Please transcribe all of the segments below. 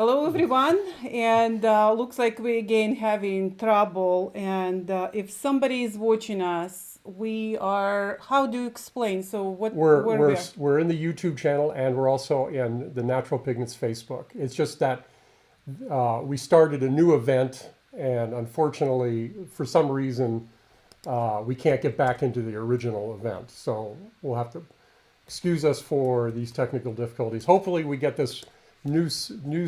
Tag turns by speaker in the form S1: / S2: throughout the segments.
S1: Hello everyone, and looks like we again having trouble. And if somebody is watching us, we are. How do you explain? So what?
S2: We're
S1: Where we
S2: we're
S1: are?
S2: we're in the YouTube channel and we're also in the Natural Pigments Facebook. It's just that we started a new event, and unfortunately, for some reason, we can't get back into the original event. So we'll have to excuse us for these technical difficulties. Hopefully, we get this new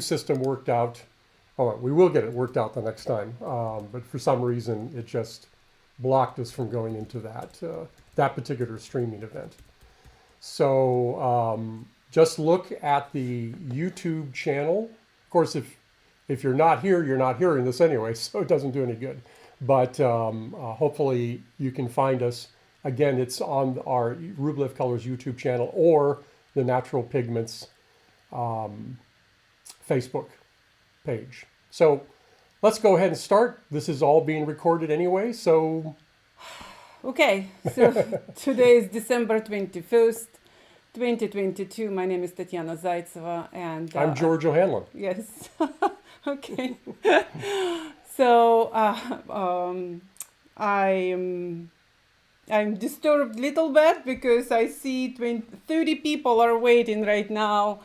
S2: system worked out. Oh, we will get it worked out the next time. But for some reason, it just blocked us from going into that particular streaming event. So just look at the YouTube channel. Of course, if you're not here, you're not hearing this anyway, so it doesn't do any good. But hopefully you can find us. Again, it's on our Rublev Colors YouTube channel or the Natural Pigments Facebook page. So let's go ahead and start. This is all being recorded anyway, so...
S1: Okay, so today is December 21st, 2022. My name is Tatiana Zaitseva, and
S2: I'm George O'Hanlon.
S1: Yes. Okay. So I'm disturbed a little bit because I see 30 people are waiting right now,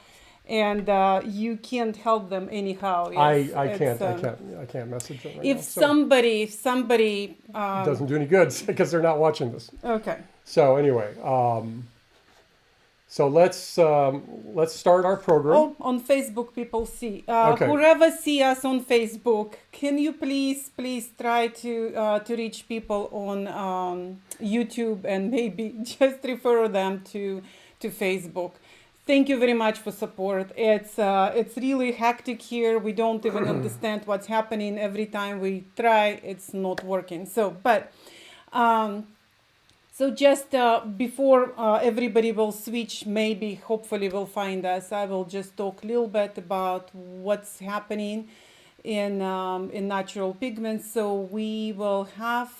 S1: and you can't help them anyhow. Yes,
S2: I can't message them right
S1: if
S2: now.
S1: somebody
S2: It doesn't do any good because they're not watching this.
S1: okay.
S2: So anyway, so let's start our program.
S1: Oh, on Facebook, people see.
S2: Okay.
S1: Whoever see us on Facebook, can you please try to reach people on YouTube and maybe just refer them to Facebook. Thank you very much for support. It's really hectic here. We don't even understand what's happening. Every time we try, it's not working. So, but. So just before everybody will switch, maybe hopefully will find us, I will just talk a little bit about what's happening in natural pigments. So we will have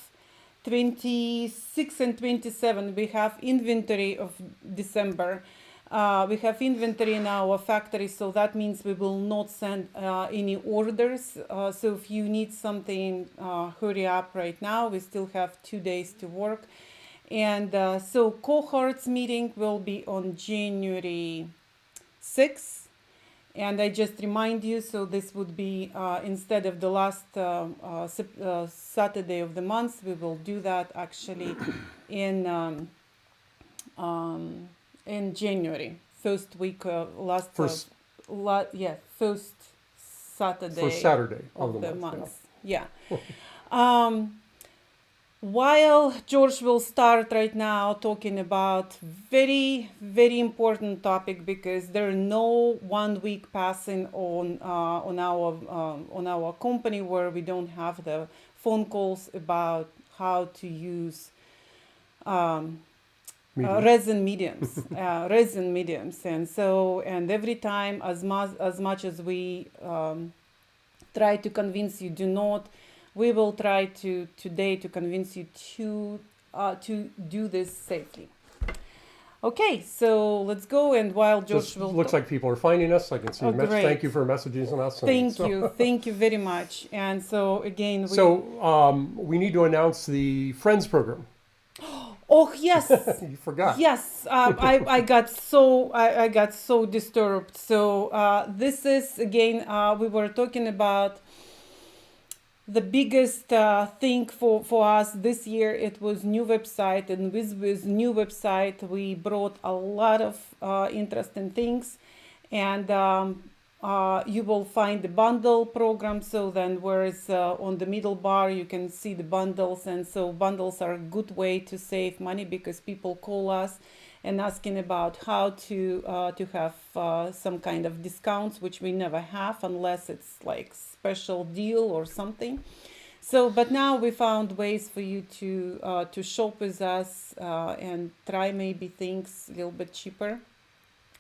S1: 26 and 27. We have inventory of December. We have inventory in our factory, so that means we will not send any orders. So if you need something, hurry up right now. We still have 2 days to work. And so cohorts meeting will be on January 6th. And I just remind you, so this would be instead of the last Saturday of the month, we will do that actually in January, first week, first Saturday.
S2: First Saturday
S1: of the month. Yeah. While George will start right now talking about very, very important topic, because there are no 1 week passing on our company where we don't have the phone calls about how to use resin mediums, and every time as much as we try to convince you, do not. We will try today to convince you to do this safely. Okay, so let's go. And while George will
S2: looks like people are finding us. I can see. Thank you for messaging us.
S1: Thank you very much. And so again,
S2: we need to announce the Friends program.
S1: Oh yes,
S2: you forgot.
S1: Yes, I got so disturbed. So this is again, we were talking about. The biggest thing for us this year, it was new website, and with new website we brought a lot of interesting things, and you will find the bundle program. So then whereas on the middle bar you can see the bundles, and so bundles are a good way to save money because people call us and asking about how to have some kind of discounts, which we never have unless it's like special deal or something. So, but now we found ways for you to shop with us and try maybe things a little bit cheaper,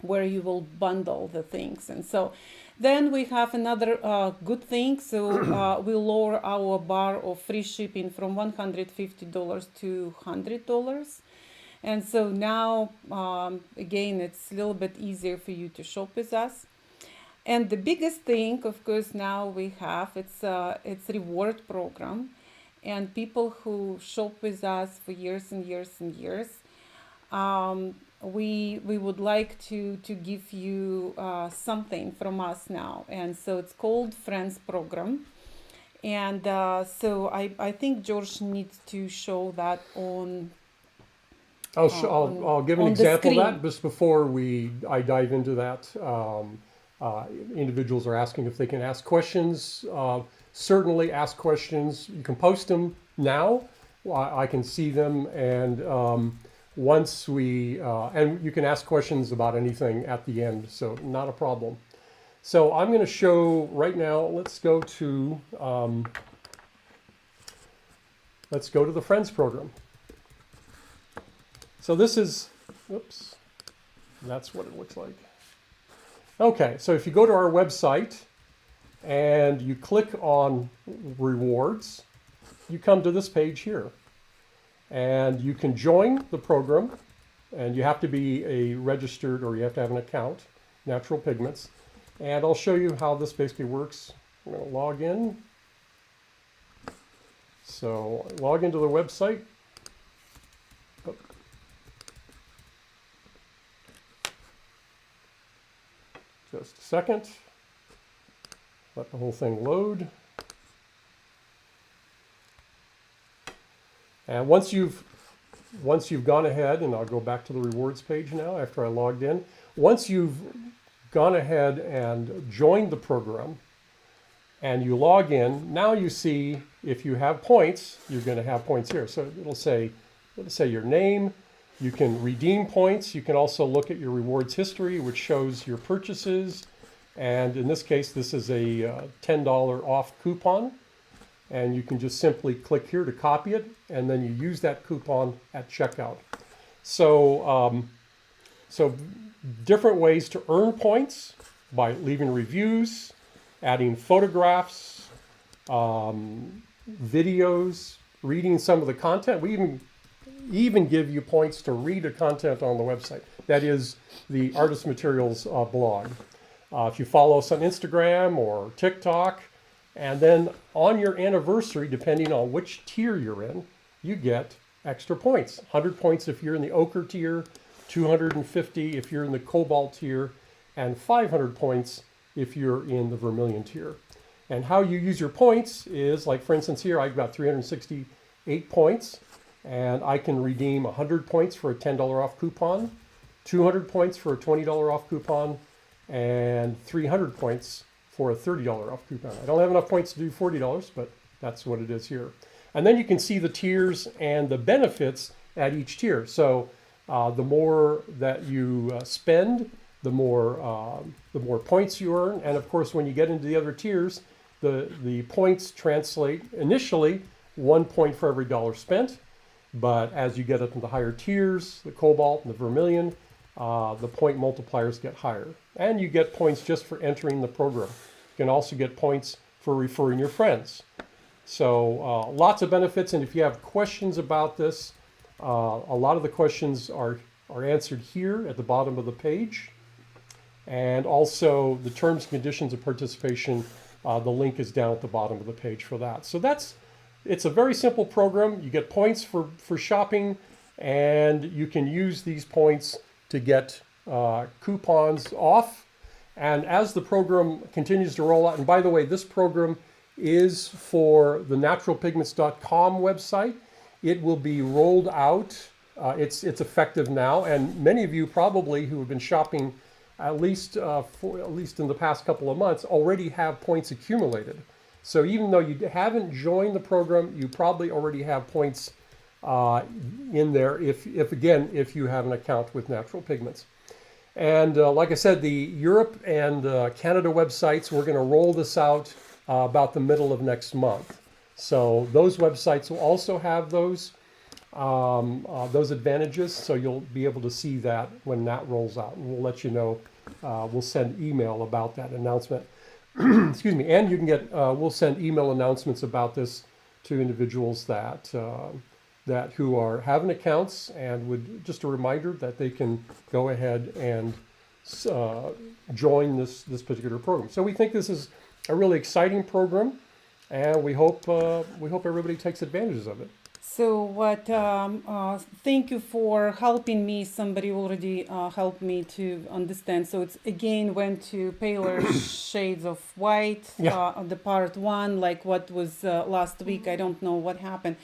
S1: where you will bundle the things. And so then we have another good thing. So we lower our bar of free shipping from $150 to $100. And so now, again, it's a little bit easier for you to shop with us. And the biggest thing, of course, now we have it's reward program, and people who shop with us for years and years and years, we would like to give you something from us now, and so it's called Friends Program. And so I think George needs to show that on
S2: I'll give an
S1: on the
S2: example of that
S1: screen.
S2: just before I dive into that. Individuals are asking if they can ask questions. Certainly ask questions. You can post them now. I can see them, and once and you can ask questions about anything at the end, so not a problem. So I'm going to show right now. Let's go to the Friends program. So this is, oops, that's what it looks like. Okay, so if you go to our website and you click on rewards, you come to this page here. And you can join the program, and you have to be a registered, or you have to have an account, Natural Pigments. And I'll show you how this basically works. I'm going to log in. So log into the website. Just a second. Let the whole thing load. And once you've gone ahead, and I'll go back to the rewards page now after I logged in. Once you've gone ahead and joined the program and you log in, now you see if you have points, you're going to have points here. So it'll say your name. You can redeem points. You can also look at your rewards history, which shows your purchases. And in this case, this is a $10 off coupon. And you can just simply click here to copy it, and then you use that coupon at checkout. So, so different ways to earn points by leaving reviews, adding photographs, videos, reading some of the content. We even give you points to read the content on the website. That is the Artist Materials blog. If you follow us on Instagram or TikTok, and then on your anniversary, depending on which tier you're in, you get extra points. 100 points if you're in the ochre tier, 250 if you're in the cobalt tier, and 500 points if you're in the vermilion tier. And how you use your points is, like for instance here, I've got 368 points, and I can redeem 100 points for a $10 off coupon, 200 points for a $20 off coupon, and 300 points for a $30 off coupon. I don't have enough points to do $40, but that's what it is here. And then you can see the tiers and the benefits at each tier. So the more that you spend, the more points you earn. And of course, when you get into the other tiers, the points translate initially 1 point for every dollar spent. But as you get up into higher tiers, the cobalt and the vermilion, the point multipliers get higher. And you get points just for entering the program. You can also get points for referring your friends. So lots of benefits. And if you have questions about this, a lot of the questions are answered here at the bottom of the page. And also the terms and conditions of participation, the link is down at the bottom of the page for that. So it's a very simple program. You get points for shopping, and you can use these points to get coupons off. And as the program continues to roll out, and by the way, this program is for the naturalpigments.com website. It will be rolled out. It's effective now, and many of you probably who have been shopping at least in the past couple of months already have points accumulated. So even though you haven't joined the program, you probably already have points in there if you have an account with Natural Pigments. And like I said, the Europe and Canada websites, we're going to roll this out about the middle of next month. So those websites will also have those advantages. So you'll be able to see that when that rolls out. And we'll let you know. We'll send email about that announcement. Excuse me. And you can get, we'll send email announcements about this to individuals that who are having accounts, and would just a reminder that they can go ahead and join this particular program. So we think this is a really exciting program, and we hope everybody takes advantages of it.
S1: So what? Thank you for helping me. Somebody already helped me to understand. So it's again went to paler shades of white.
S2: Yeah.
S1: The part one, like what was last week. I don't know what happened,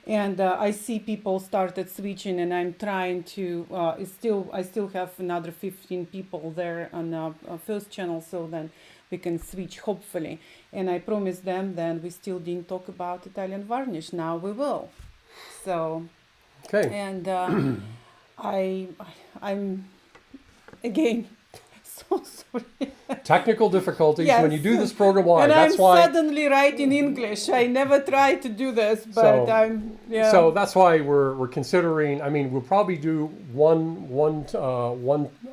S1: and I see people started switching, and I'm trying to. I still have another 15 people there on first channel. So then we can switch hopefully. And I promised them. Then we still didn't talk about Italian varnish. Now we will. So,
S2: Okay.
S1: and I'm again so sorry.
S2: Technical difficulties
S1: Yes.
S2: when you do this program live.
S1: And
S2: That's
S1: I'm
S2: why.
S1: suddenly writing English. I never tried to do this, but
S2: So-
S1: I'm yeah.
S2: So that's why we're considering. I mean, we'll probably do one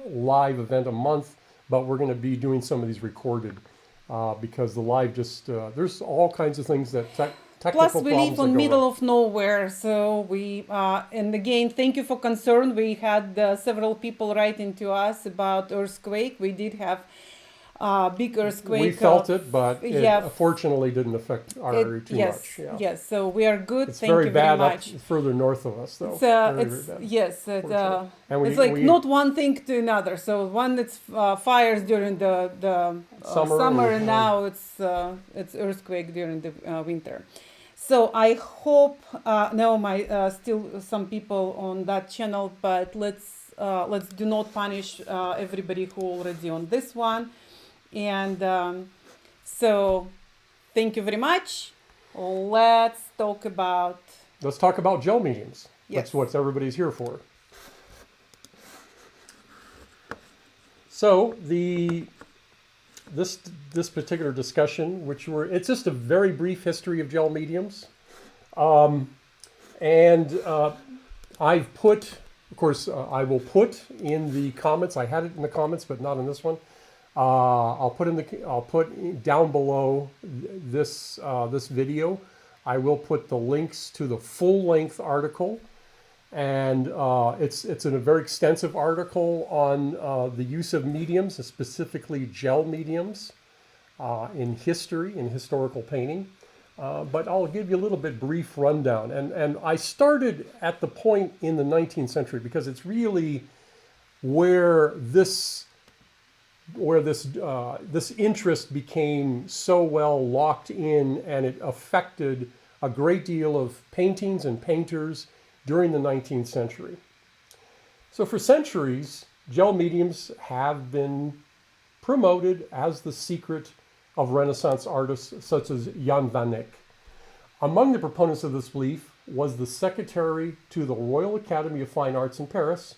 S2: live event a month, but we're going to be doing some of these recorded because the live just there's all kinds of things that technical
S1: Plus, we
S2: problems
S1: live
S2: that
S1: on
S2: go
S1: middle
S2: wrong.
S1: of nowhere, so we and again, thank you for concern. We had several people writing to us about earthquake. We did have big earthquake.
S2: We felt it, but it
S1: yeah.
S2: fortunately didn't affect our area too
S1: yes,
S2: much. Yeah.
S1: yes. So we are good.
S2: It's
S1: Thank
S2: very
S1: you very
S2: bad
S1: much.
S2: up further north of us, though.
S1: It's,
S2: Very,
S1: it's
S2: very bad.
S1: yes,
S2: Fortunately. And
S1: it's like
S2: we-
S1: not one thing to another. So one it's fires during the summer, and now it's earthquake during the winter. So I hope no, my still some people on that channel, but let's do not punish everybody who already on this one, and so thank you very much. Let's talk about.
S2: Let's talk about gel mediums.
S1: Yes.
S2: That's what everybody's here for. So this particular discussion, it's just a very brief history of gel mediums, and I've put, of course, I will put in the comments. I had it in the comments, but not in this one. I'll put down below this video. I will put the links to the full-length article. And it's in a very extensive article on the use of mediums, specifically gel mediums, in history, in historical painting. But I'll give you a little bit brief rundown. And I started at the point in the 19th century because it's really where this interest became so well locked in, and it affected a great deal of paintings and painters during the 19th century. So for centuries, gel mediums have been promoted as the secret of Renaissance artists such as Jan van Eyck. Among the proponents of this belief was the secretary to the Royal Academy of Fine Arts in Paris,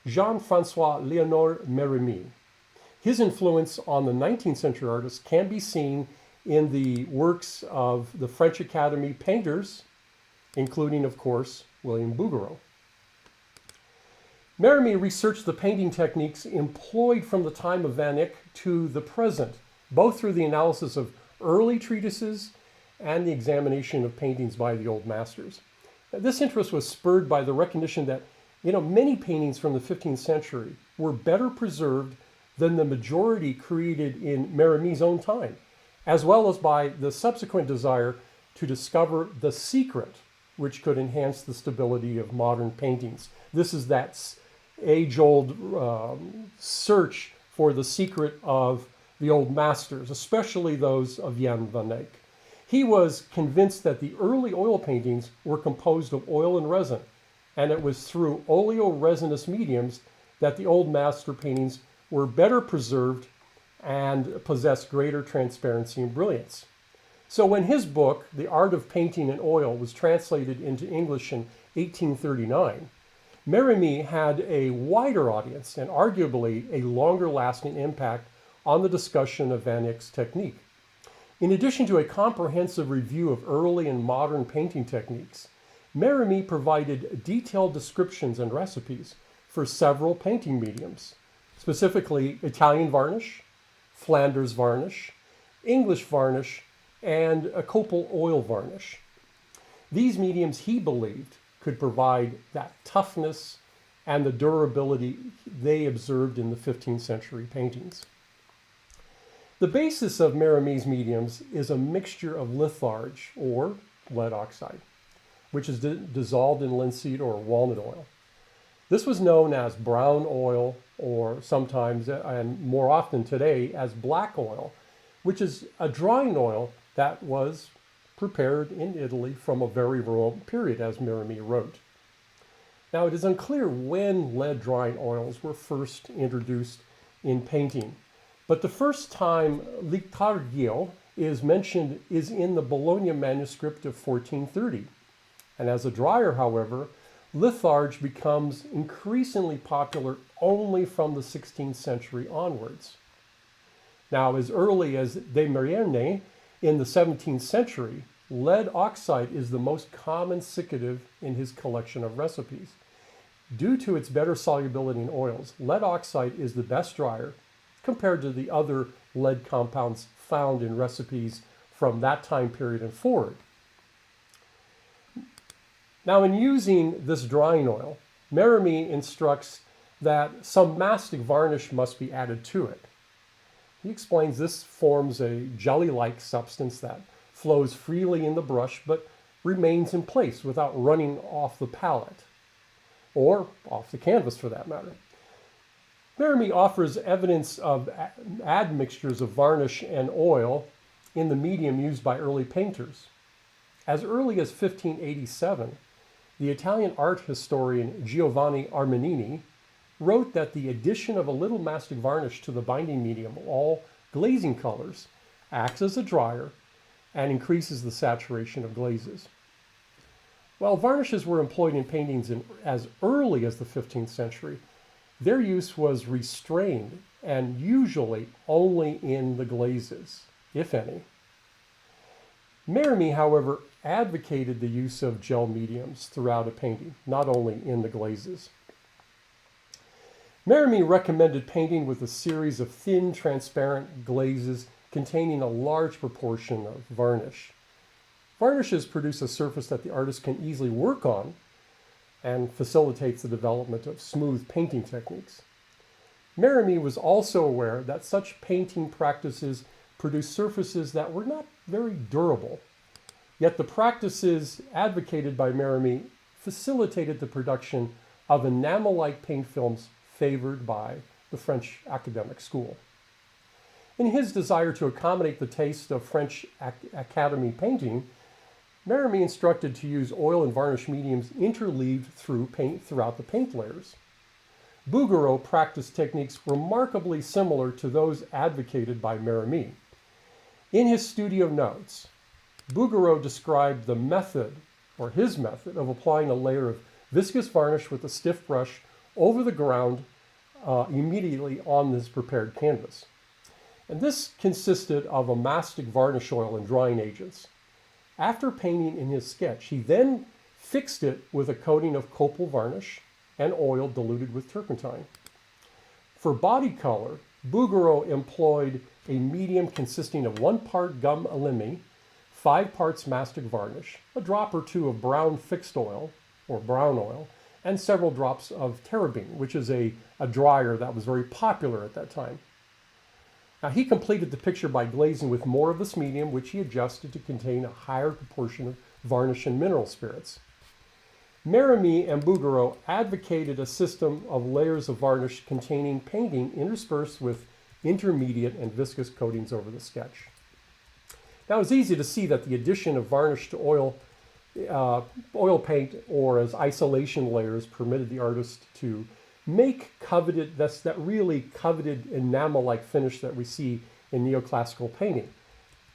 S2: Jean-François-Léonor Mérimée. His influence on the 19th century artists can be seen in the works of the French Academy painters, including, of course, William Bouguereau. Mérimée researched the painting techniques employed from the time of Van Eyck to the present, both through the analysis of early treatises and the examination of paintings by the old masters. This interest was spurred by the recognition that, many paintings from the 15th century were better preserved than the majority created in Mérimée's own time, as well as by the subsequent desire to discover the secret which could enhance the stability of modern paintings. This is that age-old search for the secret of the old masters, especially those of Jan van Eyck. He was convinced that the early oil paintings were composed of oil and resin, and it was through oleoresinous mediums that the old master paintings were better preserved and possessed greater transparency and brilliance. So when his book, The Art of Painting in Oil, was translated into English in 1839, Mérimée had a wider audience and arguably a longer-lasting impact on the discussion of Van Eyck's technique. In addition to a comprehensive review of early and modern painting techniques, Mérimée provided detailed descriptions and recipes for several painting mediums, specifically Italian varnish, Flanders varnish, English varnish, and a copal oil varnish. These mediums, he believed, could provide that toughness and the durability they observed in the 15th century paintings. The basis of Mérimées mediums is a mixture of litharge, or lead oxide, which is dissolved in linseed or walnut oil. This was known as brown oil, or sometimes, and more often today, as black oil, which is a drying oil that was prepared in Italy from a very remote period, as Mérimée wrote. Now, it is unclear when lead drying oils were first introduced in painting, but the first time lithargio is mentioned is in the Bologna manuscript of 1430. And as a dryer, however, litharge becomes increasingly popular only from the 16th century onwards. Now, as early as De Mérienne in the 17th century, lead oxide is the most common ciccative in his collection of recipes. Due to its better solubility in oils, lead oxide is the best dryer compared to the other lead compounds found in recipes from that time period and forward. Now, in using this drying oil, Mérimée instructs that some mastic varnish must be added to it. He explains this forms a jelly-like substance that flows freely in the brush but remains in place without running off the palette, or off the canvas for that matter. Mérimée offers evidence of admixtures of varnish and oil in the medium used by early painters. As early as 1587, the Italian art historian Giovanni Armanini wrote that the addition of a little mastic varnish to the binding medium of all glazing colors acts as a dryer and increases the saturation of glazes. While varnishes were employed in paintings as early as the 15th century, their use was restrained and usually only in the glazes, if any. Mérimée, however, advocated the use of gel mediums throughout a painting, not only in the glazes. Mérimée recommended painting with a series of thin, transparent glazes containing a large proportion of varnish. Varnishes produce a surface that the artist can easily work on and facilitates the development of smooth painting techniques. Mérimée was also aware that such painting practices produced surfaces that were not very durable. Yet the practices advocated by Mérimée facilitated the production of enamel-like paint films favored by the French academic school. In his desire to accommodate the taste of French Academy painting, Mérimée instructed to use oil and varnish mediums interleaved throughout the paint layers. Bouguereau practiced techniques remarkably similar to those advocated by Mérimée. In his studio notes, Bouguereau described the method, or his method, of applying a layer of viscous varnish with a stiff brush over the ground immediately on this prepared canvas. And this consisted of a mastic varnish oil and drying agents. After painting in his sketch, he then fixed it with a coating of copal varnish and oil diluted with turpentine. For body color, Bouguereau employed a medium consisting of 1 part gum elemi, 5 parts mastic varnish, a drop or two of brown fixed oil, or brown oil, and several drops of terebinth, which is a dryer that was very popular at that time. Now, he completed the picture by glazing with more of this medium, which he adjusted to contain a higher proportion of varnish and mineral spirits. Mérimée and Bouguereau advocated a system of layers of varnish containing painting interspersed with intermediate and viscous coatings over the sketch. Now, it's easy to see that the addition of varnish to oil paint or as isolation layers permitted the artist to make that really coveted enamel-like finish that we see in neoclassical painting.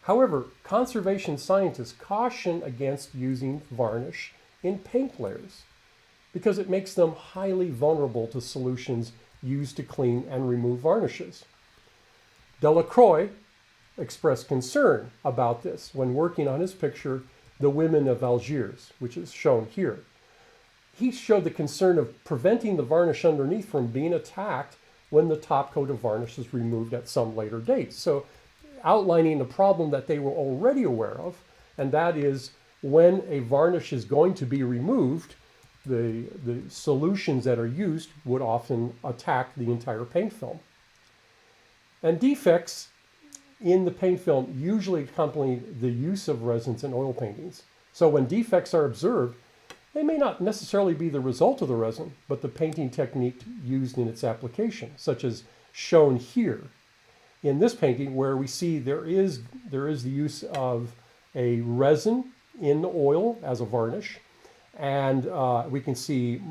S2: However, conservation scientists caution against using varnish in paint layers because it makes them highly vulnerable to solutions used to clean and remove varnishes. Delacroix expressed concern about this when working on his picture, The Women of Algiers, which is shown here. He showed the concern of preventing the varnish underneath from being attacked when the top coat of varnish is removed at some later date. So outlining a problem that they were already aware of, and that is when a varnish is going to be removed, the solutions that are used would often attack the entire paint film. And defects in the paint film usually accompany the use of resins in oil paintings. So when defects are observed, they may not necessarily be the result of the resin, but the painting technique used in its application, such as shown here in this painting, where we see there is the use of a resin in the oil as a varnish, and we can see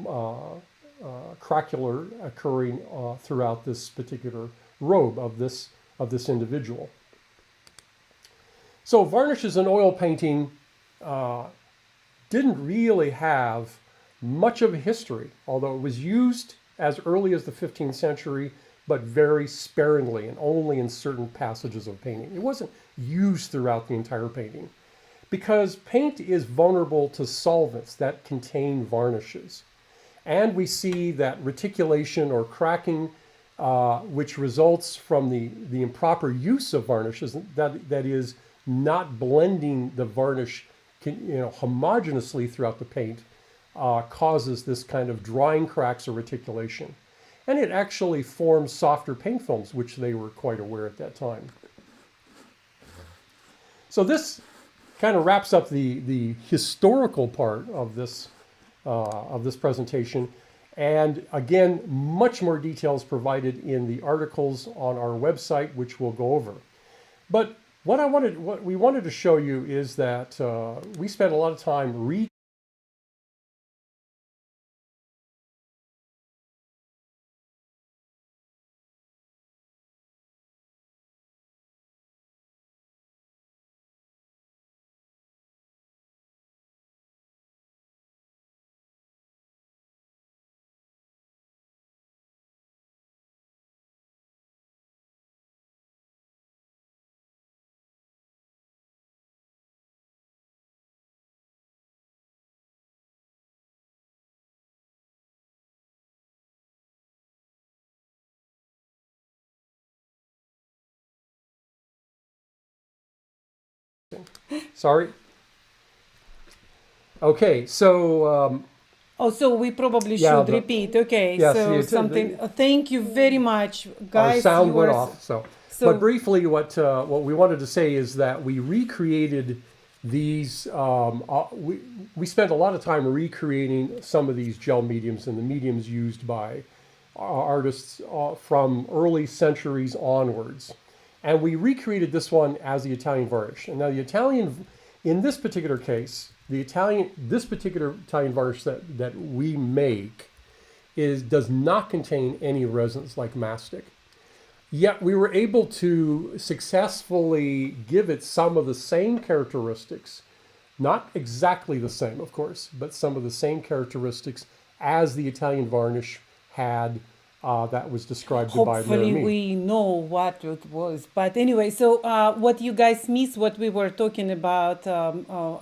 S2: craquelure occurring throughout this particular robe of this individual. So varnishes in oil painting didn't really have much of a history, although it was used as early as the 15th century, but very sparingly and only in certain passages of painting. It wasn't used throughout the entire painting because paint is vulnerable to solvents that contain varnishes. And we see that reticulation or cracking, which results from the improper use of varnishes, that is not blending the varnish homogeneously throughout the paint, causes this kind of drying cracks or reticulation. And it actually forms softer paint films, which they were quite aware at that time. So this kind of wraps up the historical part of this presentation. And again, much more details provided in the articles on our website, which we'll go over. But what we wanted to show you is that we spent a lot of time Sorry. Okay, so
S1: so we probably should repeat. Okay,
S2: yes,
S1: so something. Thank you very much, guys.
S2: Our sound went off. But briefly, what we wanted to say is that we recreated these. We spent a lot of time recreating some of these gel mediums and the mediums used by artists from early centuries onwards. And we recreated this one as the Italian varnish. And now the Italian, in this particular case, this particular Italian varnish that we make does not contain any resins like mastic. Yet we were able to successfully give it some of the same characteristics, not exactly the same, of course, but some of the same characteristics as the Italian varnish had that was described by Mérimée.
S1: Hopefully we know what it was. But anyway, so what you guys missed, what we were talking about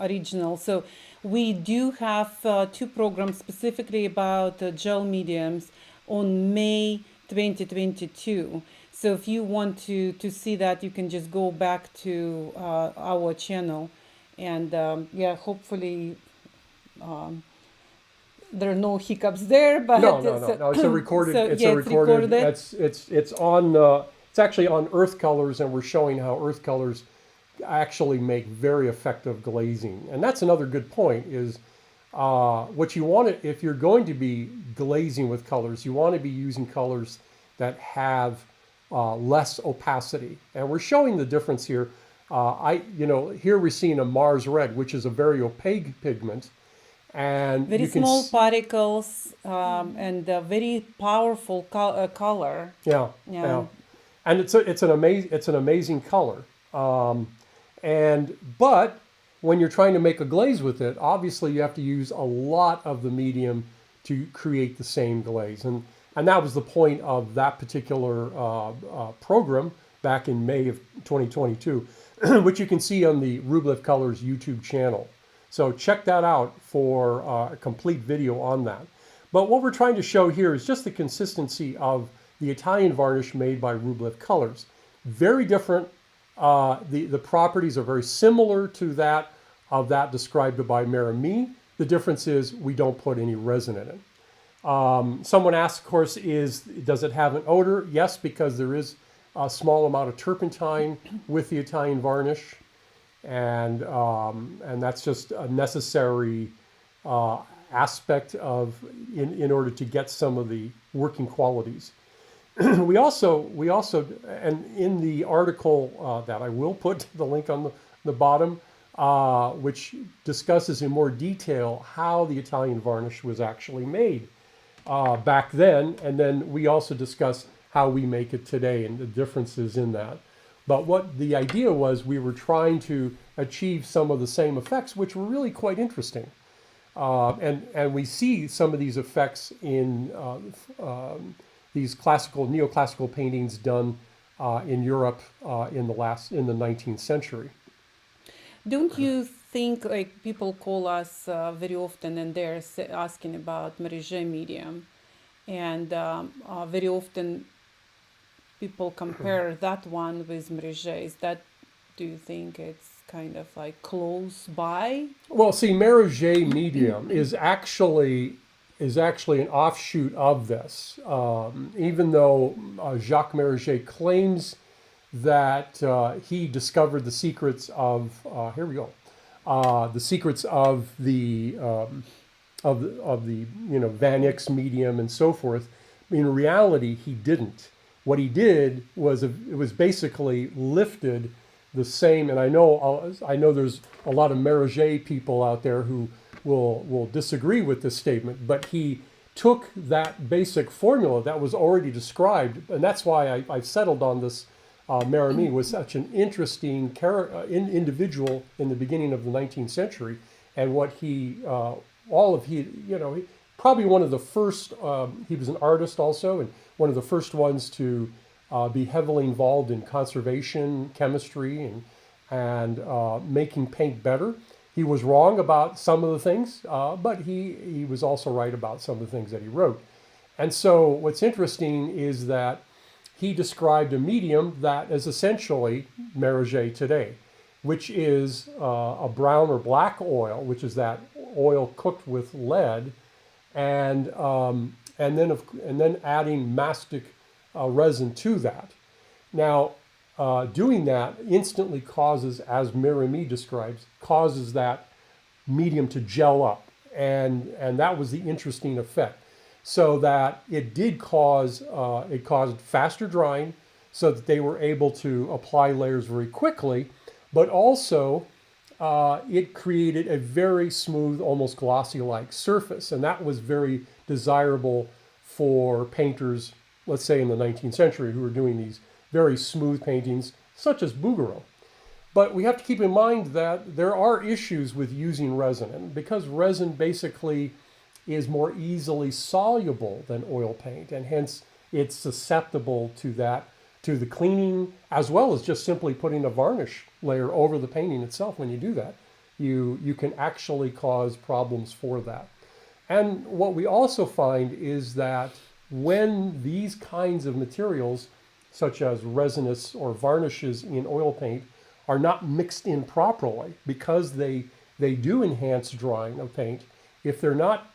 S1: original. So we do have 2 programs specifically about gel mediums on May 2022. So if you want to see that, you can just go back to our channel. And yeah, hopefully there are no hiccups there, but
S2: no, it's a recorded. So, it's recorded. It's on. It's actually on earth colors, and we're showing how earth colors actually make very effective glazing. And that's another good point. Is what you want to, if you're going to be glazing with colors, you want to be using colors that have less opacity. And we're showing the difference here. Here we're seeing a Mars red, which is a very opaque pigment. And
S1: very small particles and a very powerful color.
S2: Yeah. And it's an amazing color. But when you're trying to make a glaze with it, obviously you have to use a lot of the medium to create the same glaze. And that was the point of that particular program back in May of 2022, which you can see on the Rublev Colors YouTube channel. So check that out for a complete video on that. But what we're trying to show here is just the consistency of the Italian varnish made by Rublev Colors. Very different. The properties are very similar to that described by Mérimée, The difference is we don't put any resin in it. Someone asked, of course, does it have an odor? Yes, because there is a small amount of turpentine with the Italian varnish, and that's just a necessary aspect of in order to get some of the working qualities. we also and in the article that I will put the link on the bottom, which discusses in more detail how the Italian varnish was actually made back then, and then we also discuss how we make it today and the differences in that. But what the idea was, we were trying to achieve some of the same effects, which were really quite interesting. And we see some of these effects in these neoclassical paintings done in Europe in the 19th century.
S1: Don't you think, like, people call us very often and they're asking about Mérimée medium, and very often people compare that one with Mérimée. Is that, do you think it's kind of like close by?
S2: Well, see, Mérimée medium is actually an offshoot of this. Even though Jacques Mérimée claims that he discovered the secrets of the secrets of the Van Eyck's medium and so forth. In reality, he didn't. What he did was it was basically lifted the same. And I know there's a lot of Mérimée people out there who will disagree with this statement, but he took that basic formula that was already described, and that's why I've settled on this. Mérimée was such an interesting individual in the beginning of the 19th century, and what probably one of the first, he was an artist also, and one of the first ones to be heavily involved in conservation, chemistry, and making paint better. He was wrong about some of the things, but he was also right about some of the things that he wrote. And so what's interesting is that he described a medium that is essentially Mérimée today, which is a brown or black oil, which is that oil cooked with lead, and then adding mastic resin to that. Now, doing that instantly causes, as Mérimée describes, causes that medium to gel up, and that was the interesting effect. So that it did caused faster drying, so that they were able to apply layers very quickly, but also it created a very smooth, almost glossy-like surface, and that was very desirable for painters, let's say in the 19th century, who were doing these very smooth paintings, such as Bouguereau. But we have to keep in mind that there are issues with using resin, and because resin basically is more easily soluble than oil paint, and hence it's susceptible to the cleaning, as well as just simply putting a varnish layer over the painting itself. When you do that, you can actually cause problems for that. And what we also find is that when these kinds of materials, such as resinous or varnishes in oil paint, are not mixed in properly, because they do enhance drying of paint, if they're not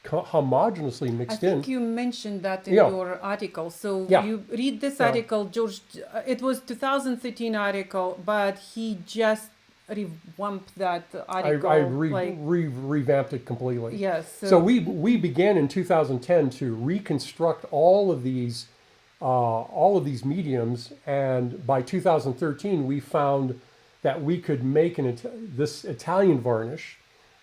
S2: homogeneously mixed in.
S1: I think you mentioned that in your article. So you read this article, George. It was 2013 article, but he just revamped that article.
S2: I revamped it completely.
S1: Yes.
S2: So we began in 2010 to reconstruct all of these mediums, and by 2013 we found that we could make this Italian varnish,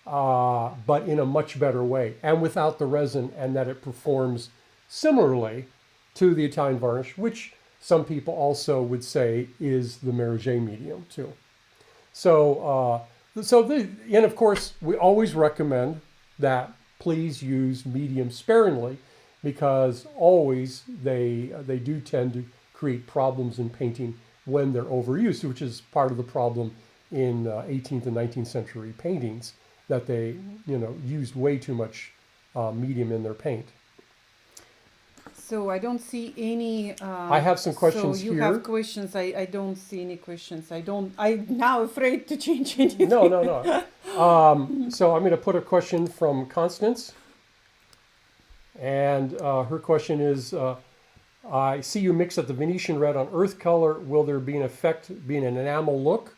S2: but in a much better way and without the resin, and that it performs similarly to the Italian varnish, which some people also would say is the Mérimée medium too. So, and of course, we always recommend that please use medium sparingly, because always they do tend to create problems in painting when they're overused, which is part of the problem in 18th and 19th century paintings, that they used way too much medium in their paint.
S1: So I don't see any.
S2: I have some questions
S1: so you
S2: here.
S1: have questions. I don't see any questions. I'm now afraid to change anything.
S2: No. So I'm going to put a question from Constance. And her question is, I see you mix up the Venetian red on earth color. Will there be an effect, being an enamel look?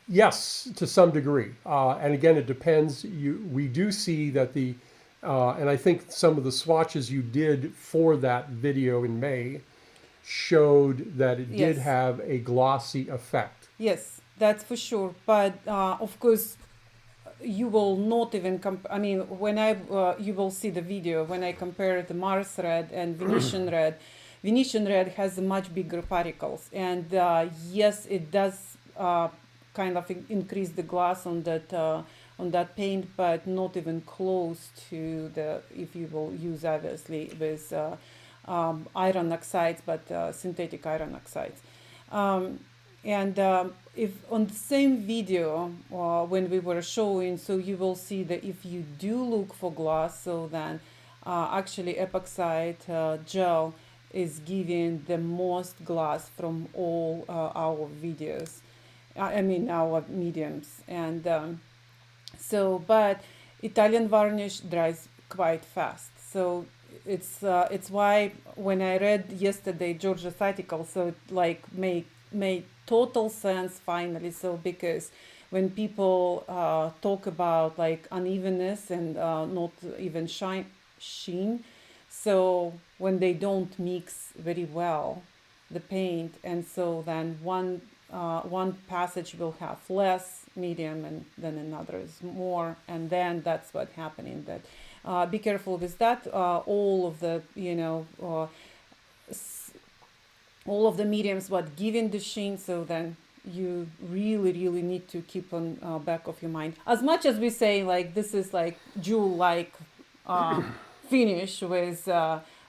S2: Yes, to some degree. And again, it depends. We do see that and I think some of the swatches you did for that video in May showed that it did
S1: Yes.
S2: have a glossy effect.
S1: Yes, that's for sure. But of course, you will not even I mean, when you will see the video when I compare the Mars red and Venetian red. Venetian red has much bigger particles, and yes, it does kind of increase the gloss on that paint, but not even close to if you will use obviously with iron oxides, but synthetic iron oxides. If on the same video when we were showing, so you will see that if you do look for gloss, so then actually epoxide gel is giving the most gloss from all our videos. I mean our mediums, and but Italian varnish dries quite fast. So it's why when I read yesterday George's article, so it like made total sense finally. So because when people talk about like unevenness and not even sheen, so when they don't mix very well the paint, and so then one passage will have less medium and then another is more, and then that's what happening. That be careful with that. All of the all of the mediums what giving the sheen, so then you really need to keep on back of your mind. As much as we say like this is like jewel like finish with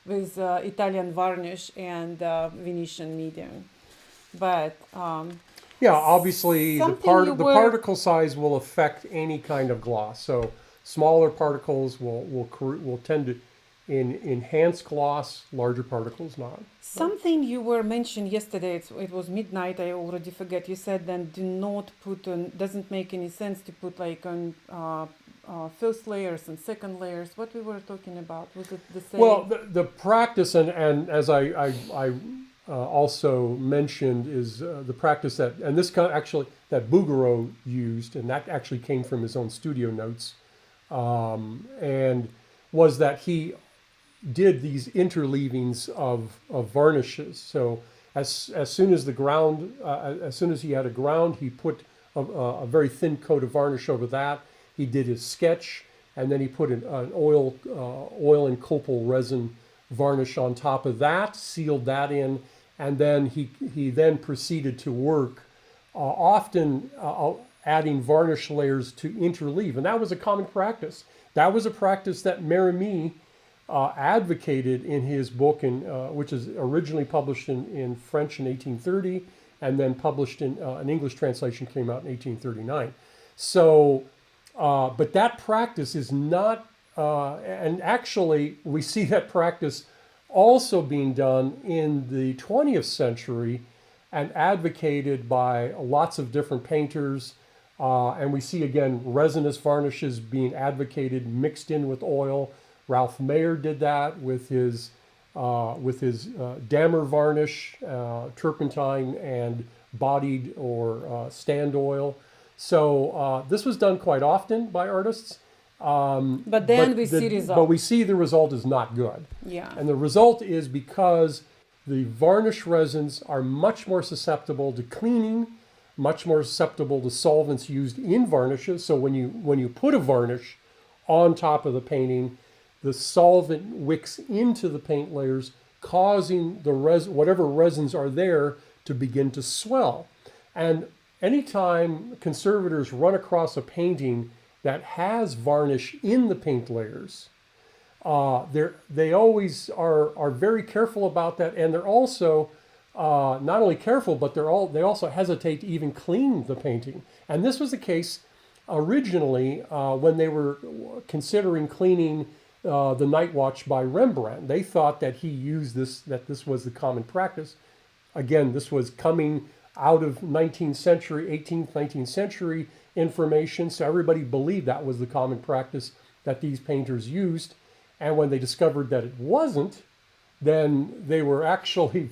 S1: Italian varnish and Venetian medium, but
S2: yeah, obviously the
S1: something
S2: particle size will affect any kind of gloss. So smaller particles will tend to enhance gloss, larger particles not.
S1: Something you were mentioned yesterday, it was midnight, I already forget. You said then do not put on, doesn't make any sense to put like on first layers and second layers. What we were talking about, was it the same?
S2: Well, the practice, and as I also mentioned, is the practice and this actually that Bouguereau used, and that actually came from his own studio notes, and was that he did these interleavings of varnishes. So as soon as the ground, as soon as he had a ground, he put a very thin coat of varnish over that. He did his sketch, and then he put an oil and copal resin varnish on top of that, sealed that in, and then he then proceeded to work, often adding varnish layers to interleave, and that was a common practice. That was a practice that Mérimée advocated in his book, which is originally published in French in 1830, and then published in an English translation came out in 1839. So, but that practice is not, and actually we see that practice also being done in the 20th century and advocated by lots of different painters. And we see again resinous varnishes being advocated, mixed in with oil. Ralph Mayer did that with his Dammer varnish, turpentine and bodied or stand oil. So this was done quite often by artists.
S1: But then we see result.
S2: But we see the result is not good.
S1: Yeah.
S2: And the result is because the varnish resins are much more susceptible to cleaning, much more susceptible to solvents used in varnishes. So when you put a varnish on top of the painting, the solvent wicks into the paint layers, causing the whatever resins are there to begin to swell. And anytime conservators run across a painting that has varnish in the paint layers, they always are very careful about that, and they're also not only careful, but they also hesitate to even clean the painting. And this was the case originally when they were considering cleaning the Night Watch by Rembrandt. They thought that he used this, that this was the common practice. Again, this was coming out of 19th century, 18th, 19th century information. So everybody believed that was the common practice that these painters used. And when they discovered that it wasn't, then they were actually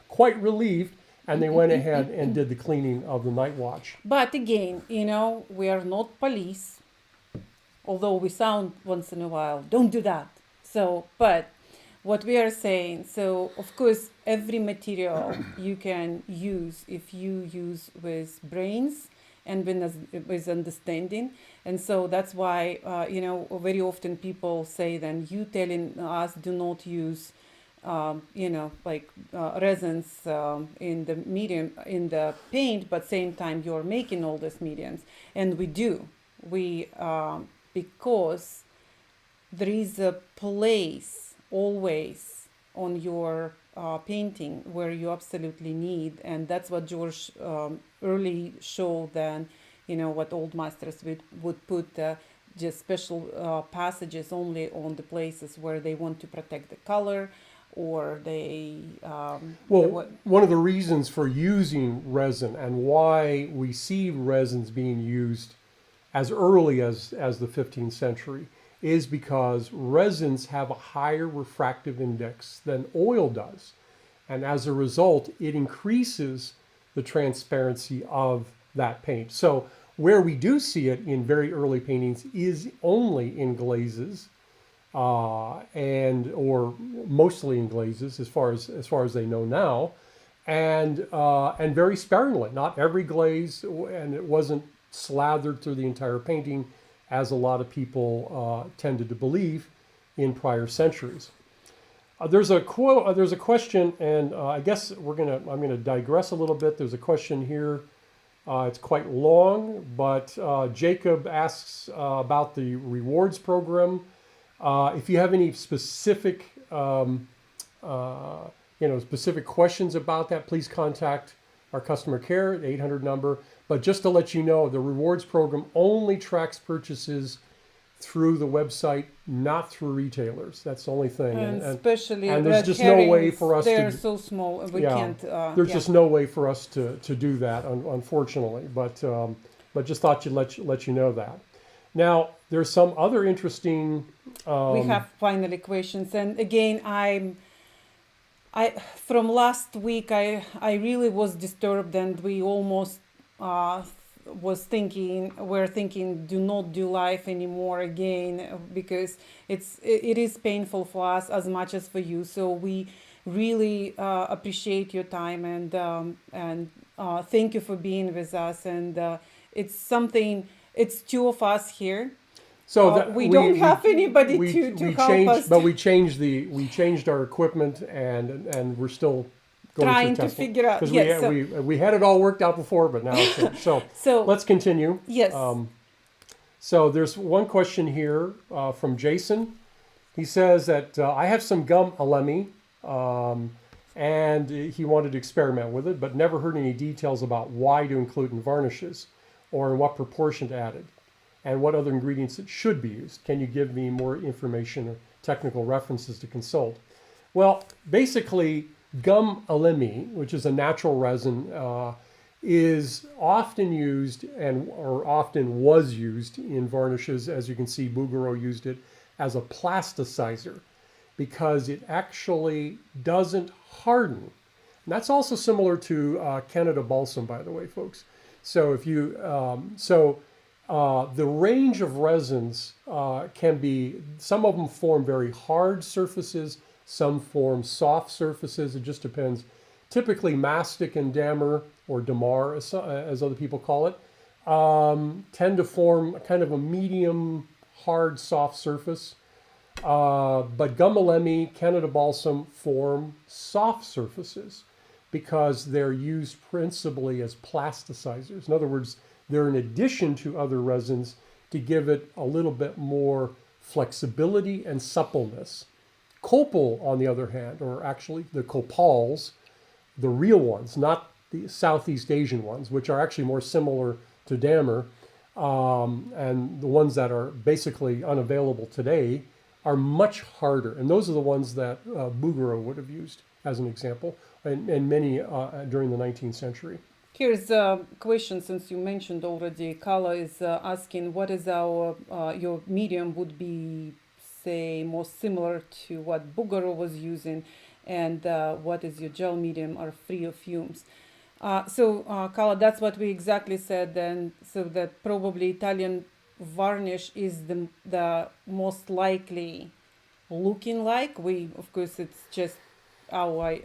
S2: quite relieved, and they went ahead and did the cleaning of the Night Watch.
S1: But again, we are not police, although we sound once in a while, don't do that. So, but what we are saying, so of course, every material you can use if you use with brains and with understanding. And so that's why, very often people say then, you telling us do not use, resins in the medium, in the paint, but same time you're making all these mediums. And we do. We, because there is a place always on your painting where you absolutely need, and that's what George early showed then, what old masters would put just special passages only on the places where they want to protect the color, or they...
S2: one of the reasons for using resin and why we see resins being used as early as the 15th century is because resins have a higher refractive index than oil does. And as a result, it increases the transparency of that paint. So where we do see it in very early paintings is only in glazes, or mostly in glazes as far as they know now, and very sparingly. Not every glaze, and it wasn't slathered through the entire painting, as a lot of people tended to believe in prior centuries. There's a question, and I guess I'm gonna digress a little bit. There's a question here. It's quite long, but Jacob asks about the rewards program. If you have any specific, specific questions about that, please contact our customer care, the 800 number. But just to let you know, the rewards program only tracks purchases through the website, not through retailers. That's the only thing.
S1: And especially
S2: and there's just no way for us
S1: they're so small, we can't...
S2: there's just no way for us to do that, unfortunately. But just thought to let you know that. Now, there's some other interesting...
S1: we have finally questions. And again, from last week, I really was disturbed, and we almost we're thinking do not do live anymore again, because it is painful for us as much as for you. So we really appreciate your time, and thank you for being with us. And it's two of us here. So we don't have anybody to help us.
S2: But we changed our equipment, and we're still
S1: trying to figure out.
S2: Because we had it all worked out before, but now it's so let's continue.
S1: Yes.
S2: So there's one question here from Jason. He says that I have some gum alemi, and he wanted to experiment with it, but never heard any details about why to include in varnishes, or in what proportion to add it, and what other ingredients it should be used. Can you give me more information or technical references to consult? Well, basically, gum alemi, which is a natural resin, is often used or often was used in varnishes. As you can see, Bouguereau used it as a plasticizer because it actually doesn't harden. And that's also similar to Canada balsam, by the way, folks. So if you the range of resins can be, some of them form very hard surfaces, some form soft surfaces. It just depends. Typically, mastic and damer, or damar as other people call it, tend to form kind of a medium, hard, soft surface. But gum alemi, Canada balsam form soft surfaces because they're used principally as plasticizers. In other words, they're an addition to other resins to give it a little bit more flexibility and suppleness. Copal, on the other hand, or actually the copals, the real ones, not the Southeast Asian ones, which are actually more similar to damer, and the ones that are basically unavailable today are much harder. And those are the ones that Bouguereau would have used as an example, and many during the 19th century.
S1: Here's a question, since you mentioned already. Carla is asking, what is your medium would be, say, more similar to what Bouguereau was using, and what is your gel medium are free of fumes? Carla, that's what we exactly said, and so that probably Italian varnish is the most likely looking like. Of course, it's just our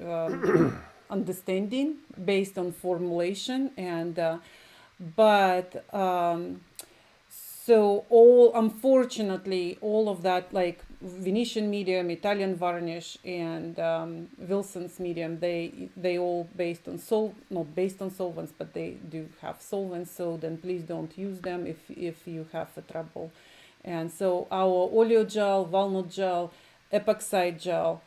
S1: understanding based on formulation, and but so unfortunately, all of that, like Venetian medium, Italian varnish, and Wilson's medium, they all based on not based on solvents, but they do have solvents. So then please don't use them if you have a trouble. And so our oleo gel, walnut gel, epoxide gel,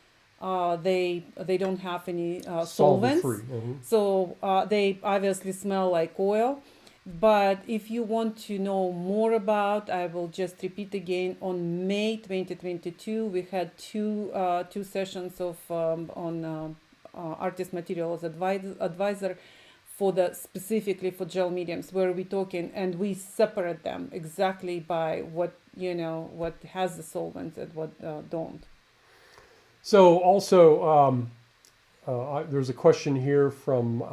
S1: they don't have any solvents, so they obviously smell like oil. But if you want to know more about, I will just repeat again, on May 2022 we had two sessions of on artist materials advisor specifically for gel mediums, where we talking and we separate them exactly by what has the solvents and what don't.
S2: So also there's a question here from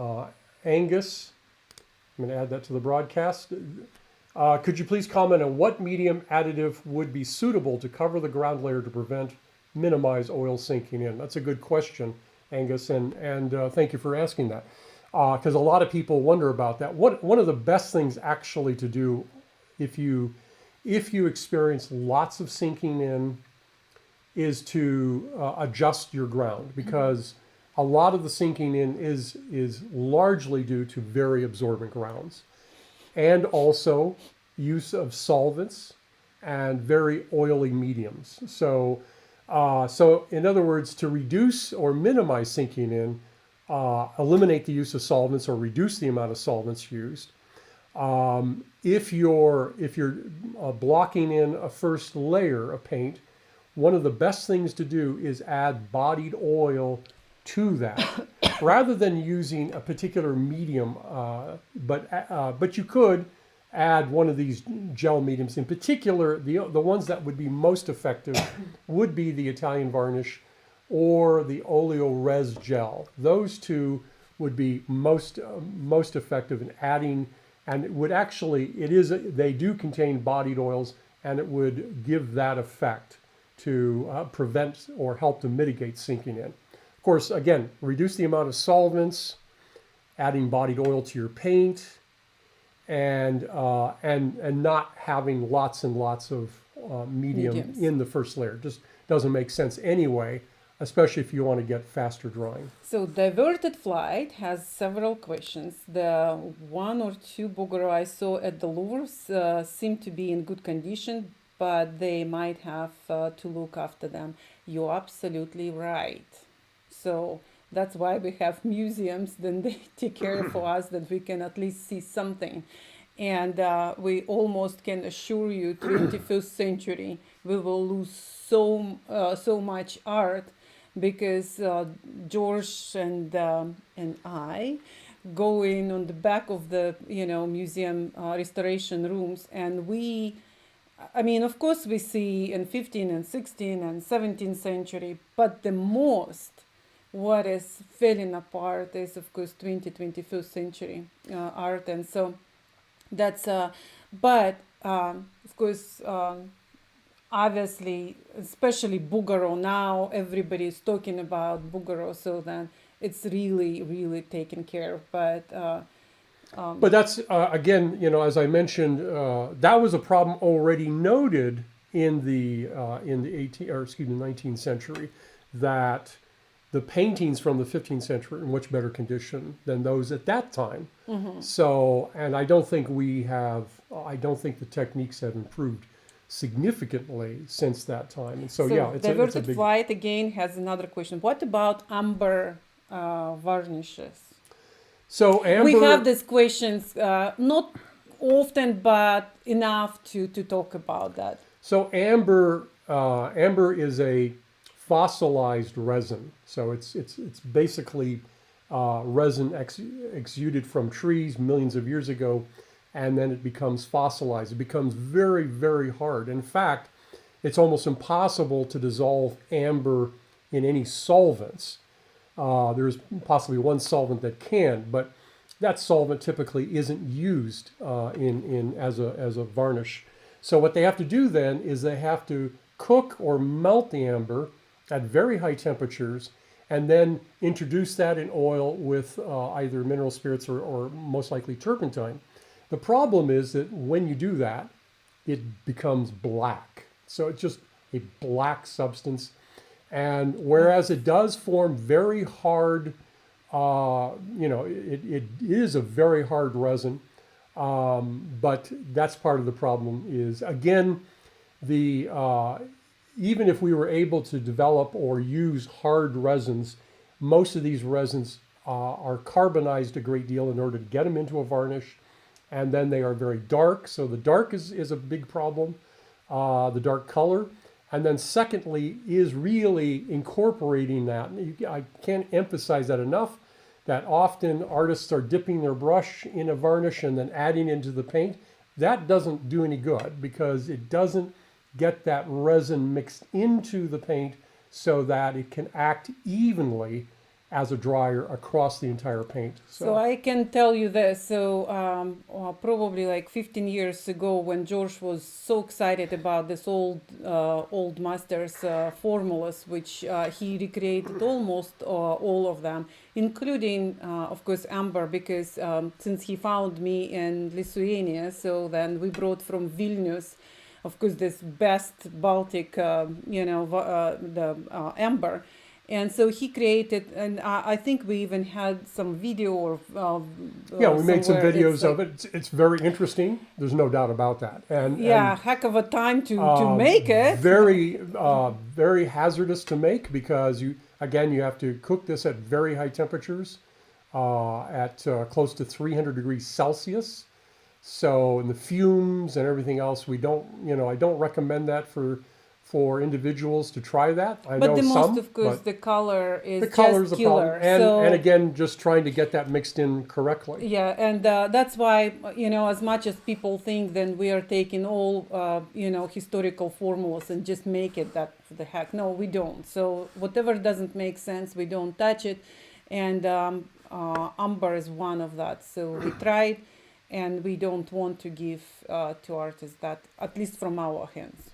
S2: Angus. I'm going to add that to the broadcast. Could you please comment on what medium additive would be suitable to cover the ground layer to minimize oil sinking in? That's a good question, Angus, and thank you for asking that. Because a lot of people wonder about that. One of the best things actually to do if you experience lots of sinking in is to adjust your ground, because a lot of the sinking in is largely due to very absorbent grounds, and also use of solvents and very oily mediums. So in other words, to reduce or minimize sinking in, eliminate the use of solvents or reduce the amount of solvents used. If you're blocking in a first layer of paint, one of the best things to do is add bodied oil to that, rather than using a particular medium. But you could add one of these gel mediums. In particular, the ones that would be most effective would be the Italian varnish or the oleo res gel. Those two would be most effective in adding, and it would actually, they do contain bodied oils, and it would give that effect to prevent or help to mitigate sinking in. Of course, again, reduce the amount of solvents, adding bodied oil to your paint, and not having lots and lots of mediums in the first layer. Just doesn't make sense anyway, especially if you want to get faster drying.
S1: So Diverted Flight has several questions. The one or two Bouguereau I saw at the Louvre seem to be in good condition, but they might have to look after them. You're absolutely right. So that's why we have museums, then they take care for us that we can at least see something. And we almost can assure you 21st century, we will lose so much art, because George and I go in on the back of the museum restoration rooms, and of course we see in 15th and 16th and 17th century, but the most what is falling apart is, of course, 21st century art. And so that's, but of course, obviously, especially Bouguereau now, everybody is talking about Bouguereau, so then it's really, really taken care of. But
S2: that's, again, as I mentioned, that was a problem already noted in the 19th century, that the paintings from the 15th century are in much better condition than those at that time. Mm-hmm. So, and I don't think the techniques have improved significantly since that time. And so yeah, it's a big...
S1: Flight again has another question. What about amber varnishes?
S2: So amber...
S1: We have these questions, not often, but enough to talk about that.
S2: So amber amber is a fossilized resin. So it's basically resin exuded from trees millions of years ago, and then it becomes fossilized. It becomes very, very hard. In fact, it's almost impossible to dissolve amber in any solvents. There's possibly one solvent that can, but that solvent typically isn't used as a varnish. So what they have to do then is they have to cook or melt the amber at very high temperatures, and then introduce that in oil with either mineral spirits or most likely turpentine. The problem is that when you do that, it becomes black. So it's just a black substance. And whereas it does form very hard, it is a very hard resin, but that's part of the problem is, again, even if we were able to develop or use hard resins, most of these resins are carbonized a great deal in order to get them into a varnish. And then they are very dark. So the dark is a big problem, the dark color. And then secondly is really incorporating that. I can't emphasize that enough, that often artists are dipping their brush in a varnish and then adding into the paint. That doesn't do any good because it doesn't get that resin mixed into the paint so that it can act evenly as a dryer across the entire paint.
S1: So I can tell you this. So probably like 15 years ago, when George was so excited about this old masters formulas, which he recreated almost all of them, including of course amber, because since he found me in Lithuania, so then we brought from Vilnius, of course, this best Baltic, the amber. And so he created, and I think we even had some video or
S2: yeah, we made some videos of it. It's very interesting. There's no doubt about that. And
S1: heck of a time to make it.
S2: Very hazardous to make because you have to cook this at very high temperatures, at close to 300 degrees Celsius. So, and the fumes and everything else, I don't recommend that for individuals to try that. I know some,
S1: most, of course, the color is
S2: just
S1: killer.
S2: And again, just trying to get that mixed in correctly.
S1: Yeah, and that's why, as much as people think, then we are taking all, historical formulas and just make it that for the heck. No, we don't. So whatever doesn't make sense, we don't touch it. And amber is one of that. So we tried, and we don't want to give to artists that, at least from our hands.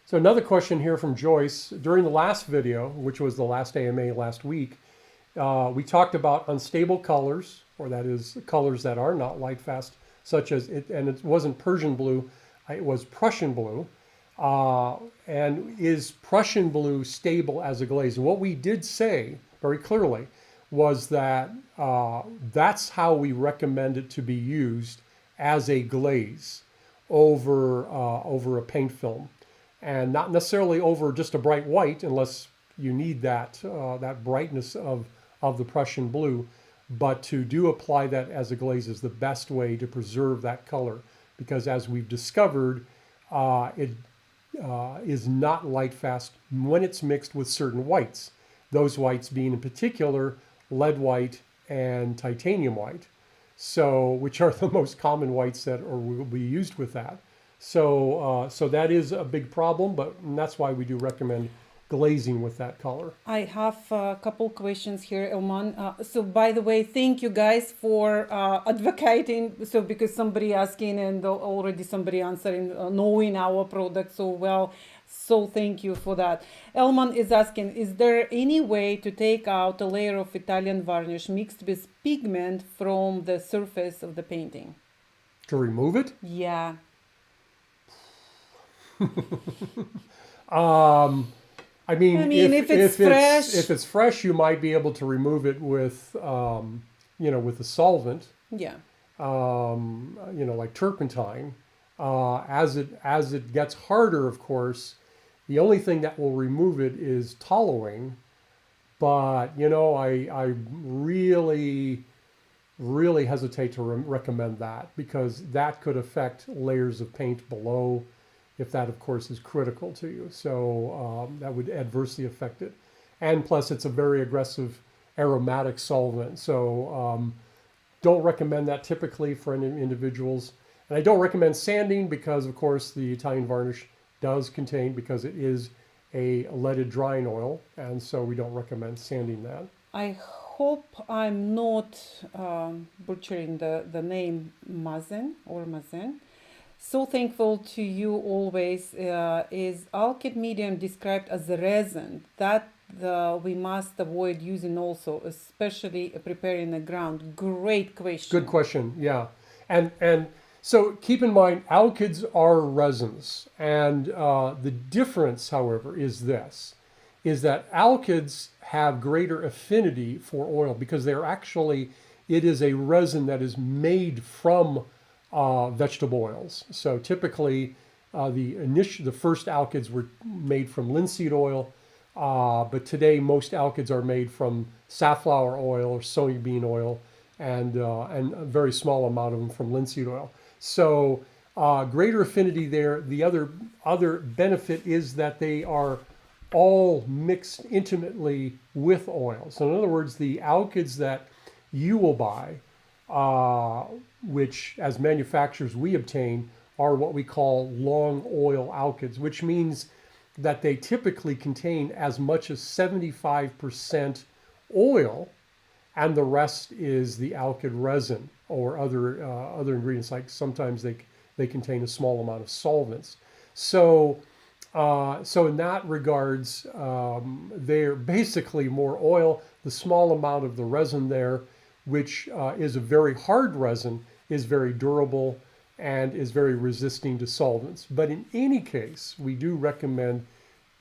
S2: So another question here from Joyce. During the last video, which was the last AMA last week, we talked about unstable colors, or that is colors that are not light fast, such as and it wasn't Persian blue, it was Prussian blue. And is Prussian blue stable as a glaze? And what we did say very clearly was that that's how we recommend it to be used as a glaze over a paint film. And not necessarily over just a bright white, unless you need that brightness of the Prussian blue. But to apply that as a glaze is the best way to preserve that color, because as we've discovered, it is not light fast when it's mixed with certain whites. Those whites being in particular lead white and titanium white, so which are the most common whites that will be used with that. So that is a big problem, but that's why we do recommend glazing with that color.
S1: I have a couple questions here, Elman. So by the way, thank you guys for advocating. So because somebody asking and already somebody answering, knowing our product so well. So thank you for that. Elman is asking, is there any way to take out a layer of Italian varnish mixed with pigment from the surface of the painting?
S2: To remove it?
S1: Yeah.
S2: I mean,
S1: if it's fresh,
S2: you might be able to remove it with, with a solvent.
S1: Yeah.
S2: Like turpentine. As it gets harder, of course, the only thing that will remove it is toluene. But I really hesitate to recommend that, because that could affect layers of paint below. if that, of course, is critical to you. So that would adversely affect it. And plus, it's a very aggressive aromatic solvent. So don't recommend that typically for individuals. And I don't recommend sanding because, of course, the Italian varnish does contain, because it is a leaded drying oil, and so we don't recommend sanding that.
S1: I hope I'm not butchering the name Mazen or Mazen. So thankful to you always. Is alkyd medium described as a resin that we must avoid using also, especially preparing the ground? Great question.
S2: Good question, yeah. And so keep in mind, alkyds are resins. And the difference, however, is this, is that alkyds have greater affinity for oil because they're actually, it is a resin that is made from vegetable oils. So typically, the first alkyds were made from linseed oil, but today most alkyds are made from safflower oil or soybean oil, and a very small amount of them from linseed oil. So greater affinity there. The other benefit is that they are all mixed intimately with oil. So in other words, the alkyds that you will buy, which as manufacturers we obtain, are what we call long oil alkyds, which means that they typically contain as much as 75% oil, and the rest is the alkyd resin or other ingredients, like sometimes they contain a small amount of solvents. So in that regards, they're basically more oil. The small amount of the resin there, which is a very hard resin, is very durable and is very resisting to solvents. But in any case, we do recommend,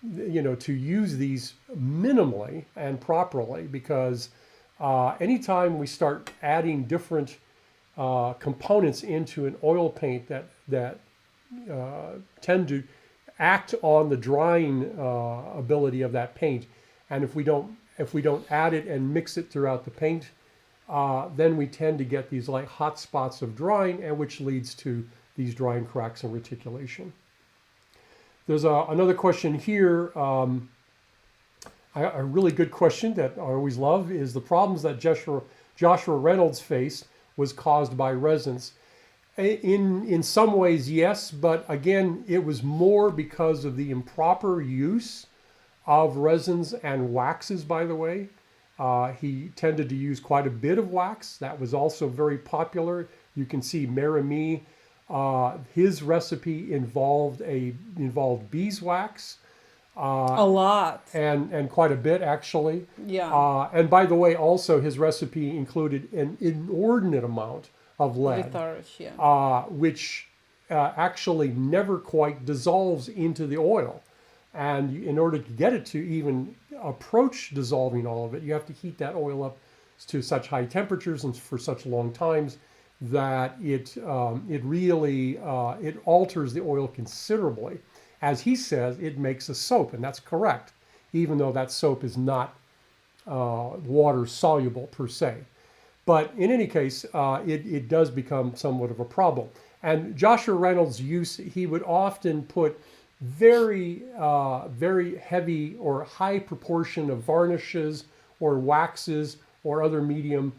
S2: to use these minimally and properly, because anytime we start adding different components into an oil paint that tend to act on the drying ability of that paint, and if we don't add it and mix it throughout the paint, then we tend to get these like hot spots of drying, and which leads to these drying cracks and reticulation. There's another question here. A really good question that I always love is the problems that Joshua Reynolds faced was caused by resins. In some ways, yes, but again, it was more because of the improper use of resins and waxes, by the way. He tended to use quite a bit of wax. That was also very popular. You can see Mérimée, his recipe involved beeswax.
S1: A lot.
S2: And quite a bit, actually.
S1: Yeah.
S2: And by the way, also his recipe included an inordinate amount of lead, which actually never quite dissolves into the oil. And in order to get it to even approach dissolving all of it, you have to heat that oil up to such high temperatures and for such long times that it really alters the oil considerably. As he says, it makes a soap, and that's correct, even though that soap is not water soluble per se. But in any case, it does become somewhat of a problem. And Joshua Reynolds' use, he would often put very heavy or high proportion of varnishes or waxes or other medium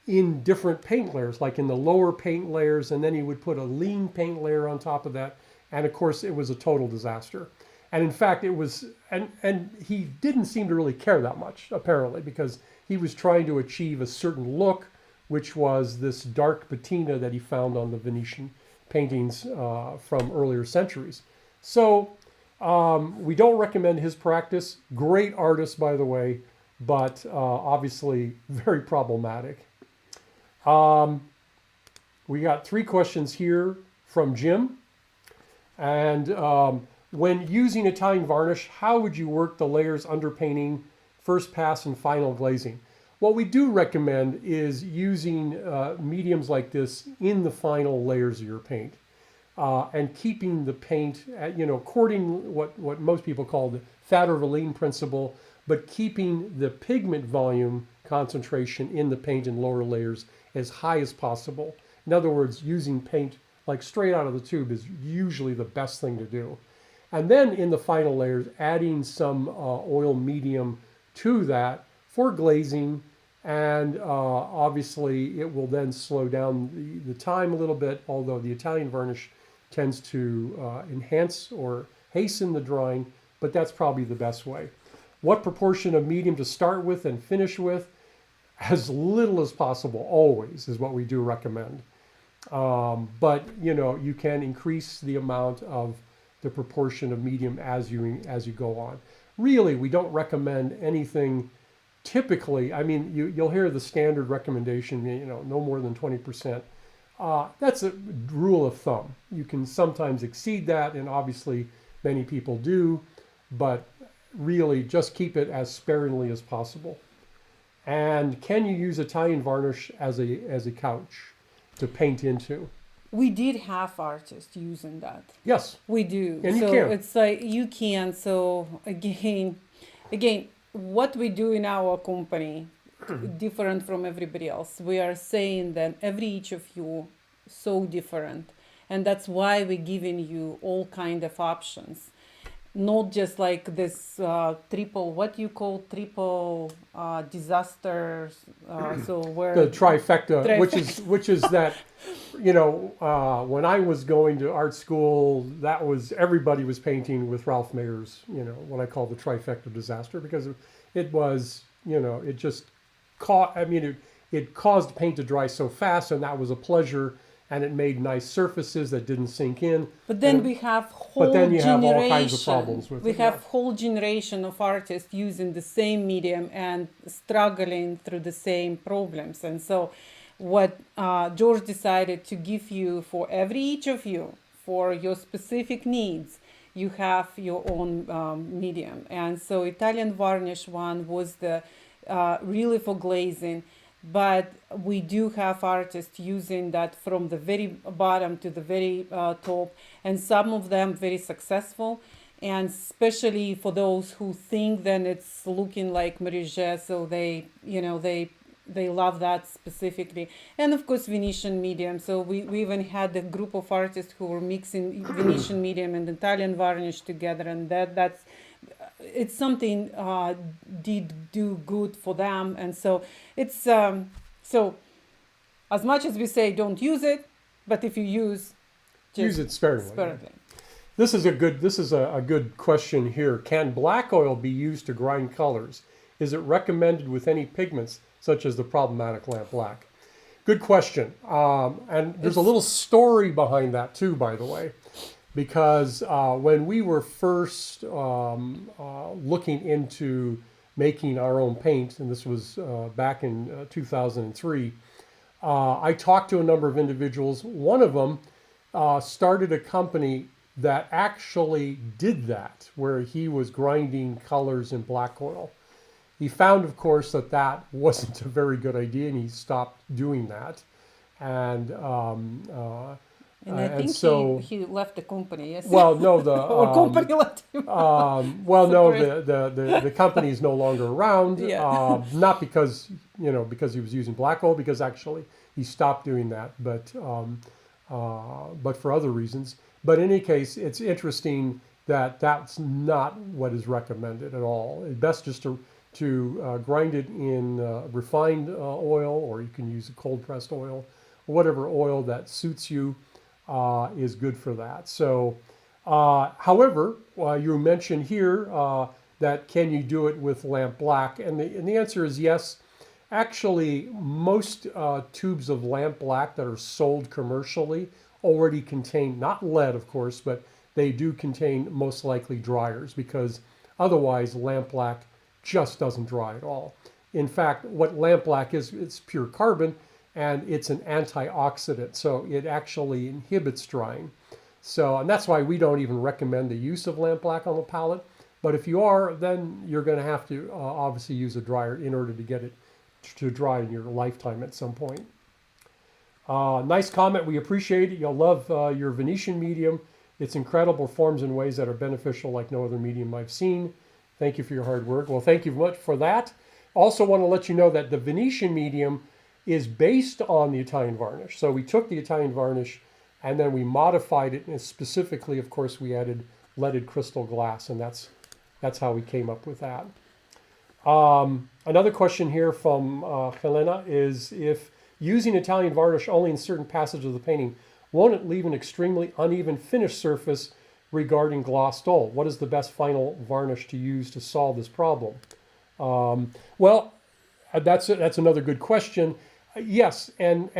S2: in different paint layers, like in the lower paint layers, and then he would put a lean paint layer on top of that. And of course, it was a total disaster. And in fact, it was, and he didn't seem to really care that much, apparently, because he was trying to achieve a certain look, which was this dark patina that he found on the Venetian paintings from earlier centuries. So we don't recommend his practice. Great artist, by the way, but obviously very problematic. We got 3 questions here from Jim. And when using Italian varnish, how would you work the layers underpainting, first pass, and final glazing? What we do recommend is using mediums like this in the final layers of your paint, and keeping the paint, according what most people call the fat over lean principle, but keeping the pigment volume concentration in the paint in lower layers as high as possible. In other words, using paint like straight out of the tube is usually the best thing to do. And then in the final layers, adding some oil medium to that for glazing. And obviously it will then slow down the time a little bit, although the Italian varnish tends to enhance or hasten the drying, but that's probably the best way. What proportion of medium to start with and finish with? As little as possible, always, is what we do recommend. But you can increase the amount of the proportion of medium as you go on. Really, we don't recommend anything. Typically, I mean, you'll hear the standard recommendation, no more than 20%. That's a rule of thumb. You can sometimes exceed that, and obviously many people do, but really just keep it as sparingly as possible. And can you use Italian varnish as a couch to paint into?
S1: We did have artists using that.
S2: Yes.
S1: We do.
S2: And
S1: so
S2: you can.
S1: it's like you can. So again, what we do in our company, different from everybody else. We are saying that every each of you so different, and that's why we're giving you all kind of options. Not just like this triple, what you call triple disasters. So where
S2: The trifecta, which is that, when I was going to art school, that was everybody was painting with Ralph Mayer's, what I call the trifecta disaster, because it was, it just it caused paint to dry so fast, and that was a pleasure. And it made nice surfaces that didn't sink in.
S1: But then we have whole
S2: but then you
S1: generation.
S2: have all kinds of problems with it.
S1: We have whole generation of artists using the same medium and struggling through the same problems. And so what George decided to give you for every each of you, for your specific needs, you have your own medium. And so Italian varnish one was the really for glazing. But we do have artists using that from the very bottom to the very top, and some of them very successful. And especially for those who think then it's looking like Mérimée, so they love that specifically. And of course, Venetian medium. So we even had a group of artists who were mixing Venetian medium and Italian varnish together, and it's something did do good for them. And so it's so as much as we say don't use it, but if you use
S2: it sparingly. This is a good question here. Can black oil be used to grind colors? Is it recommended with any pigments such as the problematic lamp black? Good question. And there's a little story behind that too, by the way. Because when we were first looking into making our own paint, and this was back in 2003, I talked to a number of individuals. One of them started a company that actually did that, where he was grinding colors in black oil. He found, of course, that wasn't a very good idea, and he stopped doing that. And
S1: I think so, he left the company. Yes.
S2: Well, no,
S1: or company left him.
S2: The company is no longer around.
S1: Yeah.
S2: Not because because he was using black oil, because actually he stopped doing that, but for other reasons. But in any case, it's interesting that that's not what is recommended at all. It's best just to grind it in refined oil, or you can use a cold pressed oil, whatever oil that suits you. Is good for that. So, however, you mentioned here that can you do it with lamp black? And the answer is yes. Actually, most tubes of lamp black that are sold commercially already contain, not lead, of course, but they do contain most likely dryers, because otherwise lamp black just doesn't dry at all. In fact, what lamp black is, it's pure carbon, and it's an antioxidant, so it actually inhibits drying. So, and that's why we don't even recommend the use of lamp black on the palette. But if you are, then you're going to have to obviously use a dryer in order to get it to dry in your lifetime at some point. Nice comment. We appreciate it. You'll love your Venetian medium. It's incredible, forms in ways that are beneficial like no other medium I've seen. Thank you for your hard work. Well, thank you much for that. Also want to let you know that the Venetian medium is based on the Italian varnish. So we took the Italian varnish and then we modified it, and specifically, of course, we added leaded crystal glass, and that's how we came up with that. Another question here from Helena is, if using Italian varnish only in certain passages of the painting, won't it leave an extremely uneven finished surface regarding gloss dull? What is the best final varnish to use to solve this problem? Well, that's another good question. Yes, and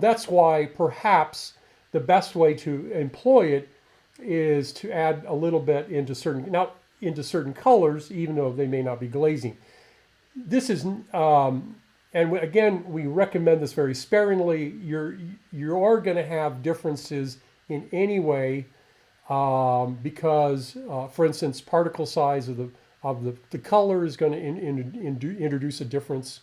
S2: that's why perhaps the best way to employ it is to add a little bit into certain colors, even though they may not be glazing. This is, and again, we recommend this very sparingly. You are going to have differences in any way, because, for instance, particle size of the color is going to introduce a difference,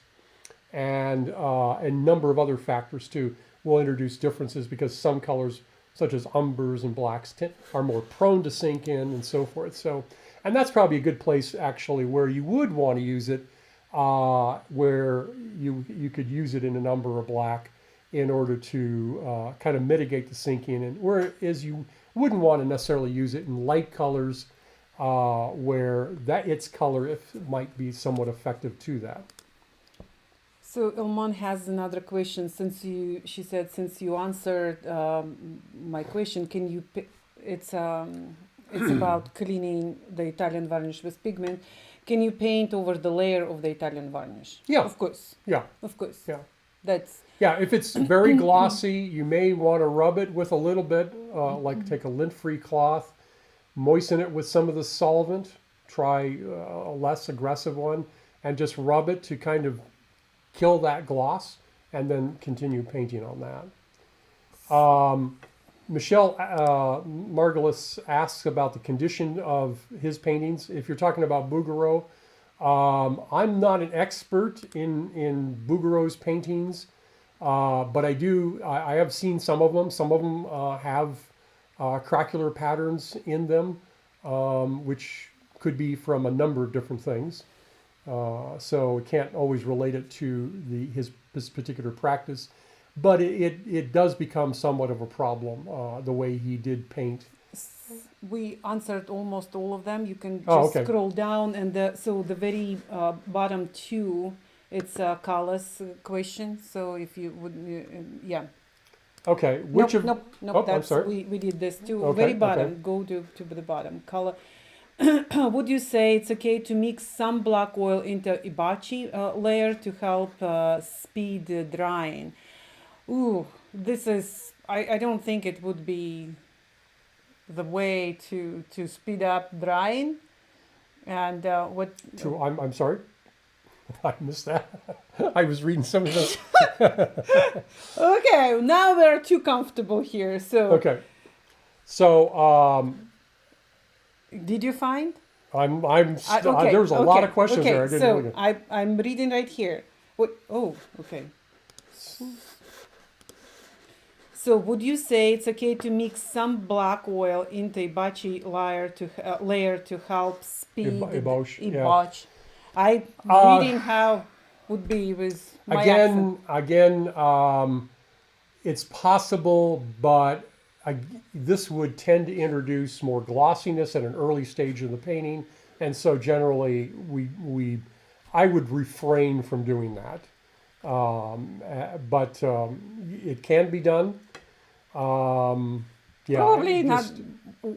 S2: and a number of other factors too will introduce differences, because some colors, such as umbers and blacks, are more prone to sink in and so forth. So, and that's probably a good place actually where you would want to use it, where you could use it in an umber or black in order to kind of mitigate the sinking, and whereas you wouldn't want to necessarily use it in light colors, where its color might be somewhat effective to that.
S1: So Ilman has another question. She said, since you answered my question, can you? It's about cleaning the Italian varnish with pigment. Can you paint over the layer of the Italian varnish?
S2: Yeah.
S1: Of course.
S2: Yeah.
S1: Of course.
S2: Yeah.
S1: If
S2: it's very glossy, you may want to rub it with a little bit, like take a lint-free cloth, moisten it with some of the solvent, try a less aggressive one, and just rub it to kind of kill that gloss, and then continue painting on that. Michelle Margulis asks about the condition of his paintings. If you're talking about Bouguereau, I'm not an expert in Bouguereau's paintings, but I have seen some of them. Some of them have craquelure patterns in them, which could be from a number of different things. So we can't always relate it to his particular practice, but it does become somewhat of a problem, the way he did paint.
S1: We answered almost all of them. You can just scroll down, and the very bottom two, it's a colors question. So if you would, yeah.
S2: Okay.
S1: Nope.
S2: I'm sorry.
S1: We did this too.
S2: Okay,
S1: Very bottom.
S2: okay.
S1: Go to the bottom color. Would you say it's okay to mix some black oil into epoxy layer to help speed drying? Ooh, this is, I don't think it would be the way to speed up drying. And what?
S2: I'm sorry, I missed that. I was reading some of this.
S1: Okay, now we're too comfortable here. So
S2: okay, so.
S1: Did you find?
S2: Okay, there was a lot of questions there. I didn't read it.
S1: I'm reading right here. What? Oh, okay. So would you say it's okay to mix some black oil into epoxy layer to help speed
S2: Epoxy?
S1: Yeah. I'm reading how would be with my accent.
S2: Again, it's possible, but this would tend to introduce more glossiness at an early stage of the painting, and so generally I would refrain from doing that. But it can be done. Yeah,
S1: probably not.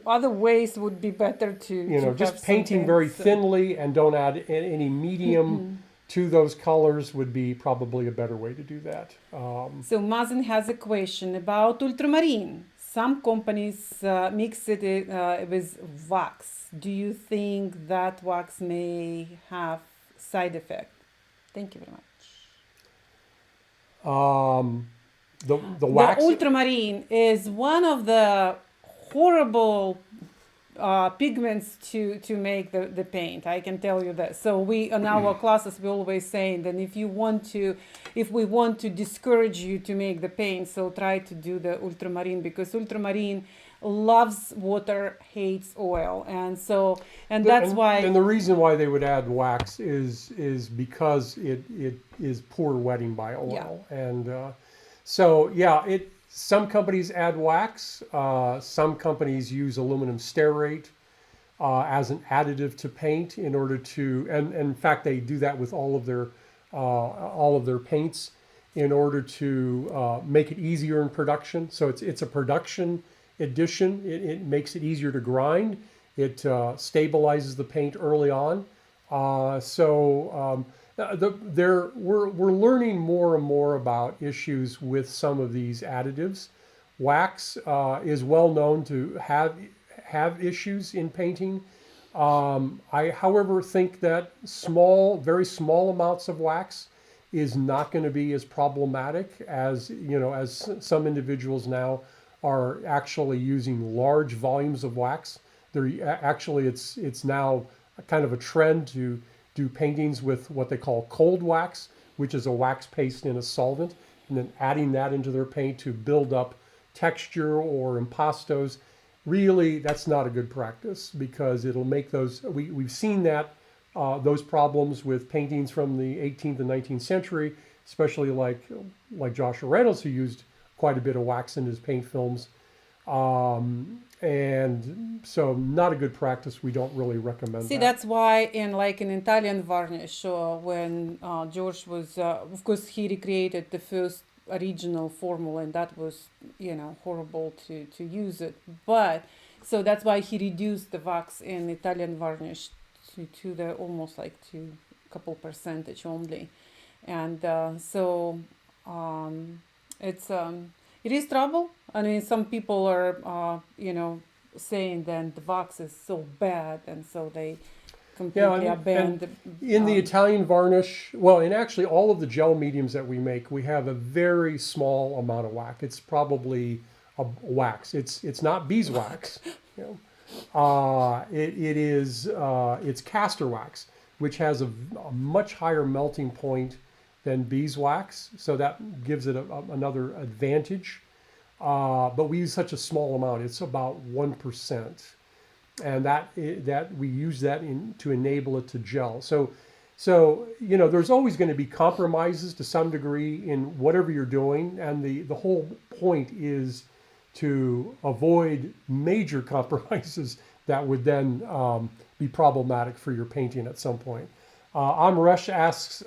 S1: Other ways would be better to
S2: just painting very thinly and don't add any medium to those colors would be probably a better way to do that.
S1: So Mazen has a question about ultramarine. Some companies mix it with wax. Do you think that wax may have side effect? Thank you very much.
S2: The wax.
S1: The ultramarine is one of the horrible pigments to make the paint. I can tell you that. So we in our classes we always saying that if we want to discourage you to make the paint, so try to do the ultramarine, because ultramarine loves water, hates oil, and the
S2: reason why they would add wax is because it is poor wetting by oil, and some companies add wax, some companies use aluminum stearate, as an additive to paint in order to, and in fact they do that with all of their paints in order to make it easier in production. So it's a production addition. It makes it easier to grind. It stabilizes the paint early on. We're learning more and more about issues with some of these additives. Wax is well known to have issues in painting. I, however, think that very small amounts of wax is not going to be as problematic as, as some individuals now are actually using large volumes of wax. It's now kind of a trend to do paintings with what they call cold wax, which is a wax paste in a solvent, and then adding that into their paint to build up texture or impastos. Really, that's not a good practice because it'll make those, we've seen that, those problems with paintings from the 18th and 19th century, especially like Joshua Reynolds, who used quite a bit of wax in his paint films. And so not a good practice. We don't really recommend
S1: See,
S2: that.
S1: that's why in Italian varnish, when George was, of course, he recreated the first original formula, and that was, horrible to use it. But so that's why he reduced the wax in Italian varnish to the almost to a couple percentage only, and it is trouble. I mean, some people are, saying that the wax is so bad, and so they completely abandon.
S2: In the Italian varnish, well, in actually all of the gel mediums that we make, we have a very small amount of wax. It's probably a wax. It's not beeswax. It's castor wax, which has a much higher melting point than beeswax, so that gives it another advantage. But we use such a small amount; it's about 1%, and that we use that to enable it to gel. So there's always going to be compromises to some degree in whatever you're doing, and the whole point is to avoid major compromises that would then be problematic for your painting at some point. Amresh asks,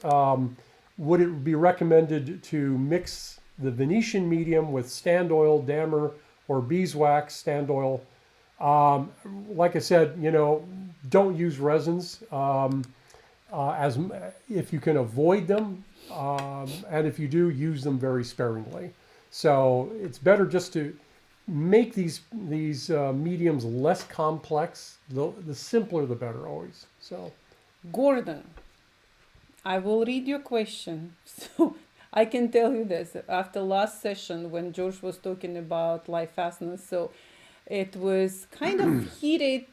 S2: would it be recommended to mix the Venetian medium with stand oil, dammer, or beeswax stand oil? Like I said, don't use resins if you can avoid them, and if you do, use them very sparingly. So it's better just to make these mediums less complex. The simpler, the better, always. So,
S1: Gordon, I will read your question. So I can tell you this: after last session, when George was talking about light fastness, so it was kind of heated,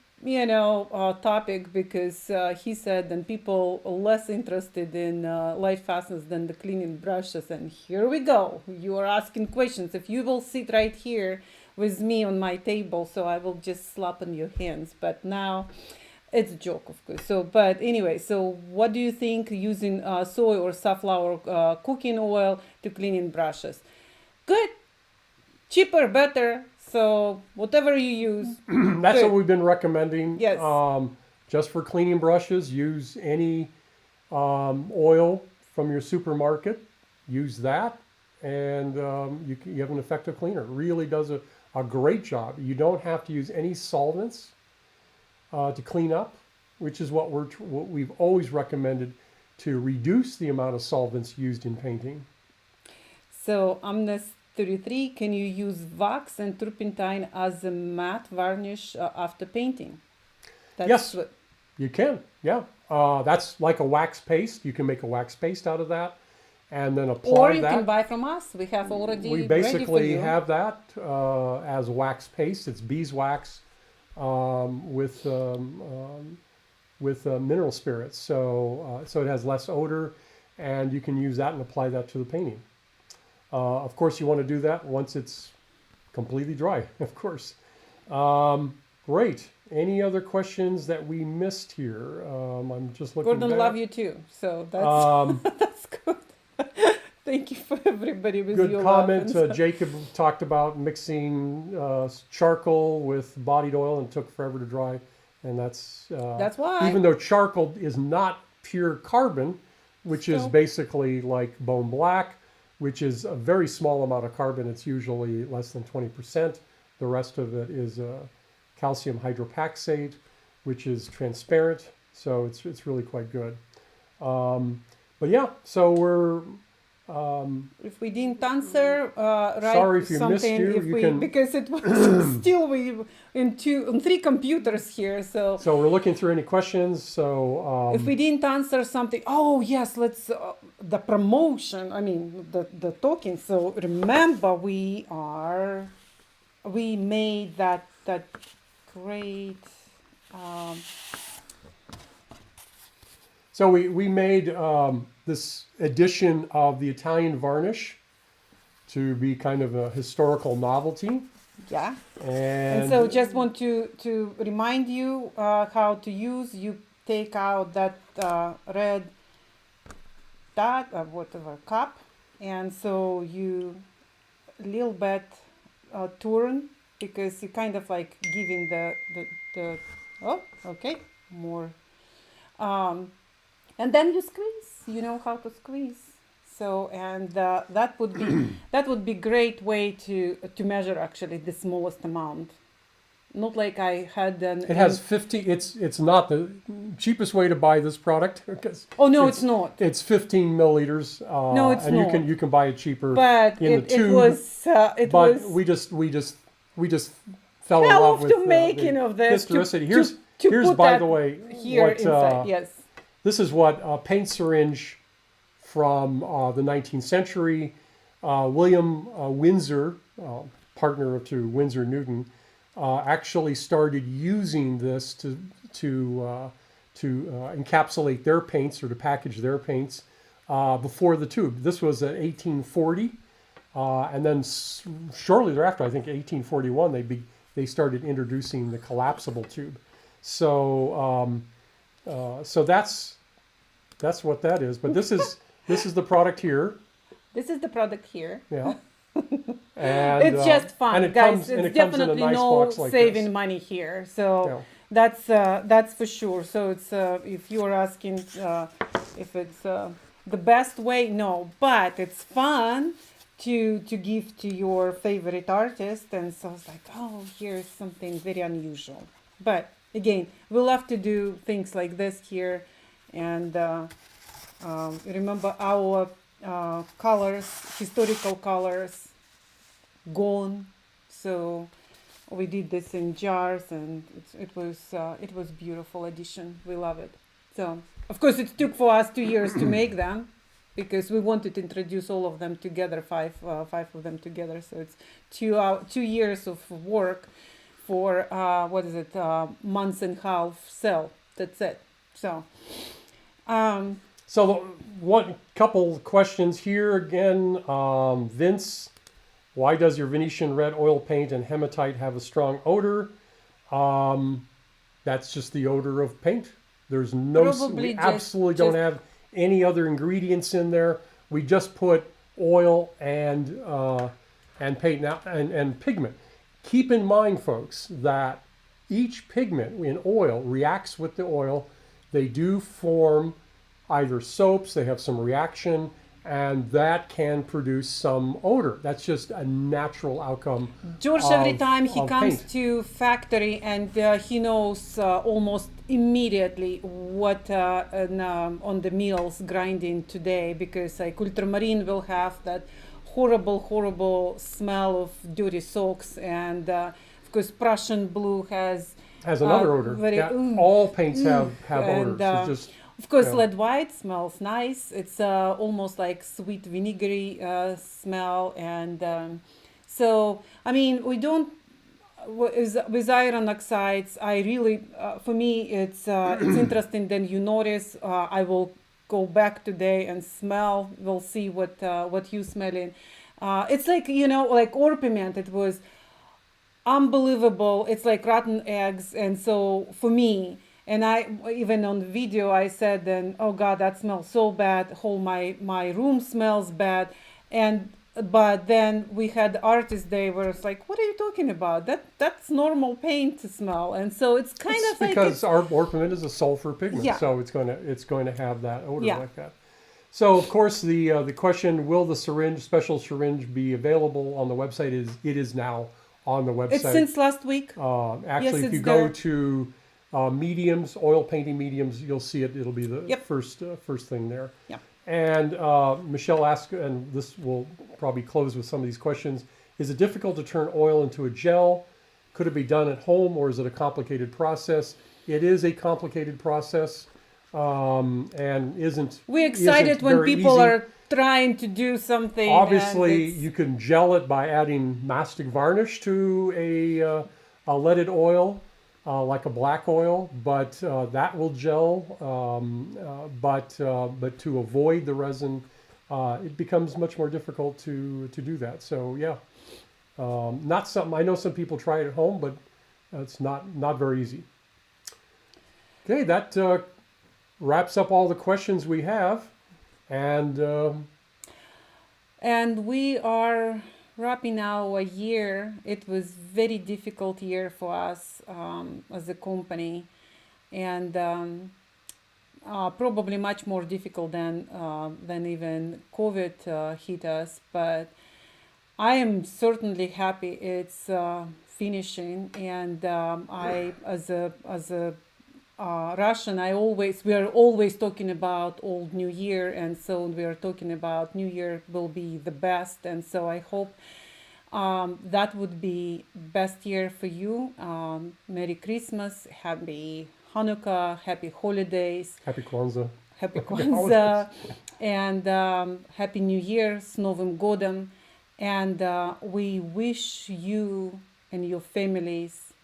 S1: topic, because he said that people are less interested in light fastness than the cleaning brushes. And here we go. You are asking questions. If you will sit right here with me on my table, so I will just slap on your hands. But now it's a joke, of course. So, but anyway, so what do you think using soy or safflower cooking oil to cleaning brushes? Good, cheaper, better. So whatever you use.
S2: That's what we've been recommending.
S1: Yes.
S2: Just for cleaning brushes, use any oil from your supermarket. Use that, and you have an effective cleaner. It really does a great job. You don't have to use any solvents to clean up, which is what we've always recommended, to reduce the amount of solvents used in painting.
S1: So Amnes 33, can you use wax and turpentine as a matte varnish after painting?
S2: Yes, you can. Yeah, that's like a wax paste. You can make a wax paste out of that, and then apply that.
S1: Or you can buy from us. We have already.
S2: We basically have that as wax paste. It's beeswax with mineral spirits, so it has less odor, and you can use that and apply that to the painting. Of course, you want to do that once it's completely dry, of course. Great. Any other questions that we missed here? I'm just looking
S1: Gordon,
S2: back.
S1: love you too. So that's that's good. Thank you for everybody with
S2: good
S1: your
S2: comment.
S1: love.
S2: Jacob talked about mixing charcoal with bodied oil and took forever to dry. And that's
S1: why.
S2: even though charcoal is not pure carbon, which is basically like bone black, which is a very small amount of carbon. It's usually less than 20%. The rest of it is calcium hydropaxate, which is transparent. So it's really quite good. But yeah, so we're.
S1: If we didn't answer, write
S2: Sorry if you
S1: something.
S2: missed you.
S1: Because it was still we on three computers here. So
S2: we're looking through any questions. So
S1: if we didn't answer something, oh yes, let's the promotion. I mean the talking. So remember, we made that great.
S2: So we made this edition of the Italian varnish to be kind of a historical novelty.
S1: Yeah.
S2: And
S1: so just want to remind you how to use. You take out that red dot or whatever cup, and so you a little bit turn, because you kind of like giving the oh, okay, more. And then you squeeze. You know how to squeeze. So and that would be great way to measure actually the smallest amount. Not like I had an.
S2: It has 50. It's not the cheapest way to buy this product.
S1: Oh no, it's not.
S2: It's 15 milliliters.
S1: No, it's
S2: and
S1: not.
S2: you can buy it cheaper.
S1: But
S2: in the tube. We just fell in love with
S1: the making of this.
S2: Historicity. Here's by the way
S1: here
S2: what,
S1: inside. Yes.
S2: This is what a paint syringe from the 19th century. William Windsor, partner to Winsor Newton, actually started using this to encapsulate their paints or to package their paints before the tube. This was at 1840, and then shortly thereafter, I think 1841, they started introducing the collapsible tube. So so that's what that is. But this is the product here.
S1: This is the product here.
S2: Yeah. And
S1: it's just fun,
S2: and
S1: guys.
S2: It's
S1: definitely
S2: nice
S1: no
S2: like
S1: saving
S2: this.
S1: money here. So that's for sure. So it's if you're asking if it's the best way, no, but it's fun to give to your favorite artist. And so it's like, oh, here's something very unusual. But again, we love to do things like this here. And remember our colors, historical colors, gone. So we did this in jars, and it was beautiful addition. We love it. So of course it took for us 2 years to make them, because we wanted to introduce all of them together, five of them together. So it's 2 years of work for months and a half sell. That's it. So.
S2: So one couple questions here again. Vince, why does your Venetian red oil paint and hematite have a strong odor? That's just the odor of paint. There's we absolutely don't have any other ingredients in there. We just put oil and paint now and pigment. Keep in mind, folks, that each pigment in oil reacts with the oil. They do form either soaps, they have some reaction, and that can produce some odor. That's just a natural outcome.
S1: George, every time he comes
S2: paint.
S1: to factory, and he knows almost immediately what on the mills grinding today, because like ultramarine will have that horrible smell of dirty soaks, and of course Prussian blue has
S2: another odor. All paints have odors. It's just,
S1: of course, lead white smells nice. It's almost like sweet vinegary smell, and so I mean we don't with iron oxides. I really, for me, it's interesting. Then you notice. I will go back today and smell. We'll see what you smelling. It's like like orpiment. It was unbelievable. It's like rotten eggs, and so for me. And I even on the video I said then, oh God, that smells so bad. Whole my room smells bad. And but then we had Artist Day where it's like, what are you talking about? That's normal paint to smell. And so it's kind
S2: It's
S1: of like
S2: because our orpiment is a sulfur pigment,
S1: Yeah.
S2: so it's going to have that odor
S1: Yeah.
S2: like that. So of course the question, will the special syringe be available on the website? It is now on the website.
S1: it's since last week.
S2: Actually,
S1: Yes,
S2: if you
S1: it's
S2: go
S1: there.
S2: to mediums, oil painting mediums, you'll see it. It'll be the
S1: Yep.
S2: first thing there.
S1: Yeah.
S2: And Michelle asked, and this will probably close with some of these questions, is it difficult to turn oil into a gel? Could it be done at home, or is it a complicated process? It is a complicated process, and
S1: We're excited
S2: isn't
S1: when
S2: very
S1: people
S2: easy.
S1: are trying to do something.
S2: Obviously,
S1: and it's-
S2: you can gel it by adding mastic varnish to a leaded oil, like a black oil, but that will gel. But to avoid the resin, it becomes much more difficult to do that. So yeah, not something I know some people try it at home, but it's not very easy. Okay, that wraps up all the questions we have, and.
S1: And we are wrapping now a year. It was very difficult year for us as a company, and probably much more difficult than even COVID hit us. But I am certainly happy it's finishing, and I as a Russian, we are always talking about old New Year, and so we are talking about New Year will be the best, and so I hope that would be best year for you. Merry Christmas, Happy Hanukkah, Happy Holidays,
S2: Happy Kwanzaa.
S1: Happy Kwanzaa, and Happy New Year, s Novim Godom, and we wish you and your families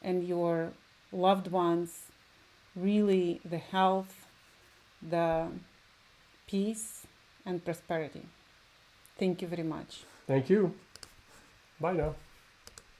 S1: and your loved ones really the health, the peace, and prosperity. Thank you very much.
S2: Thank you. Bye now.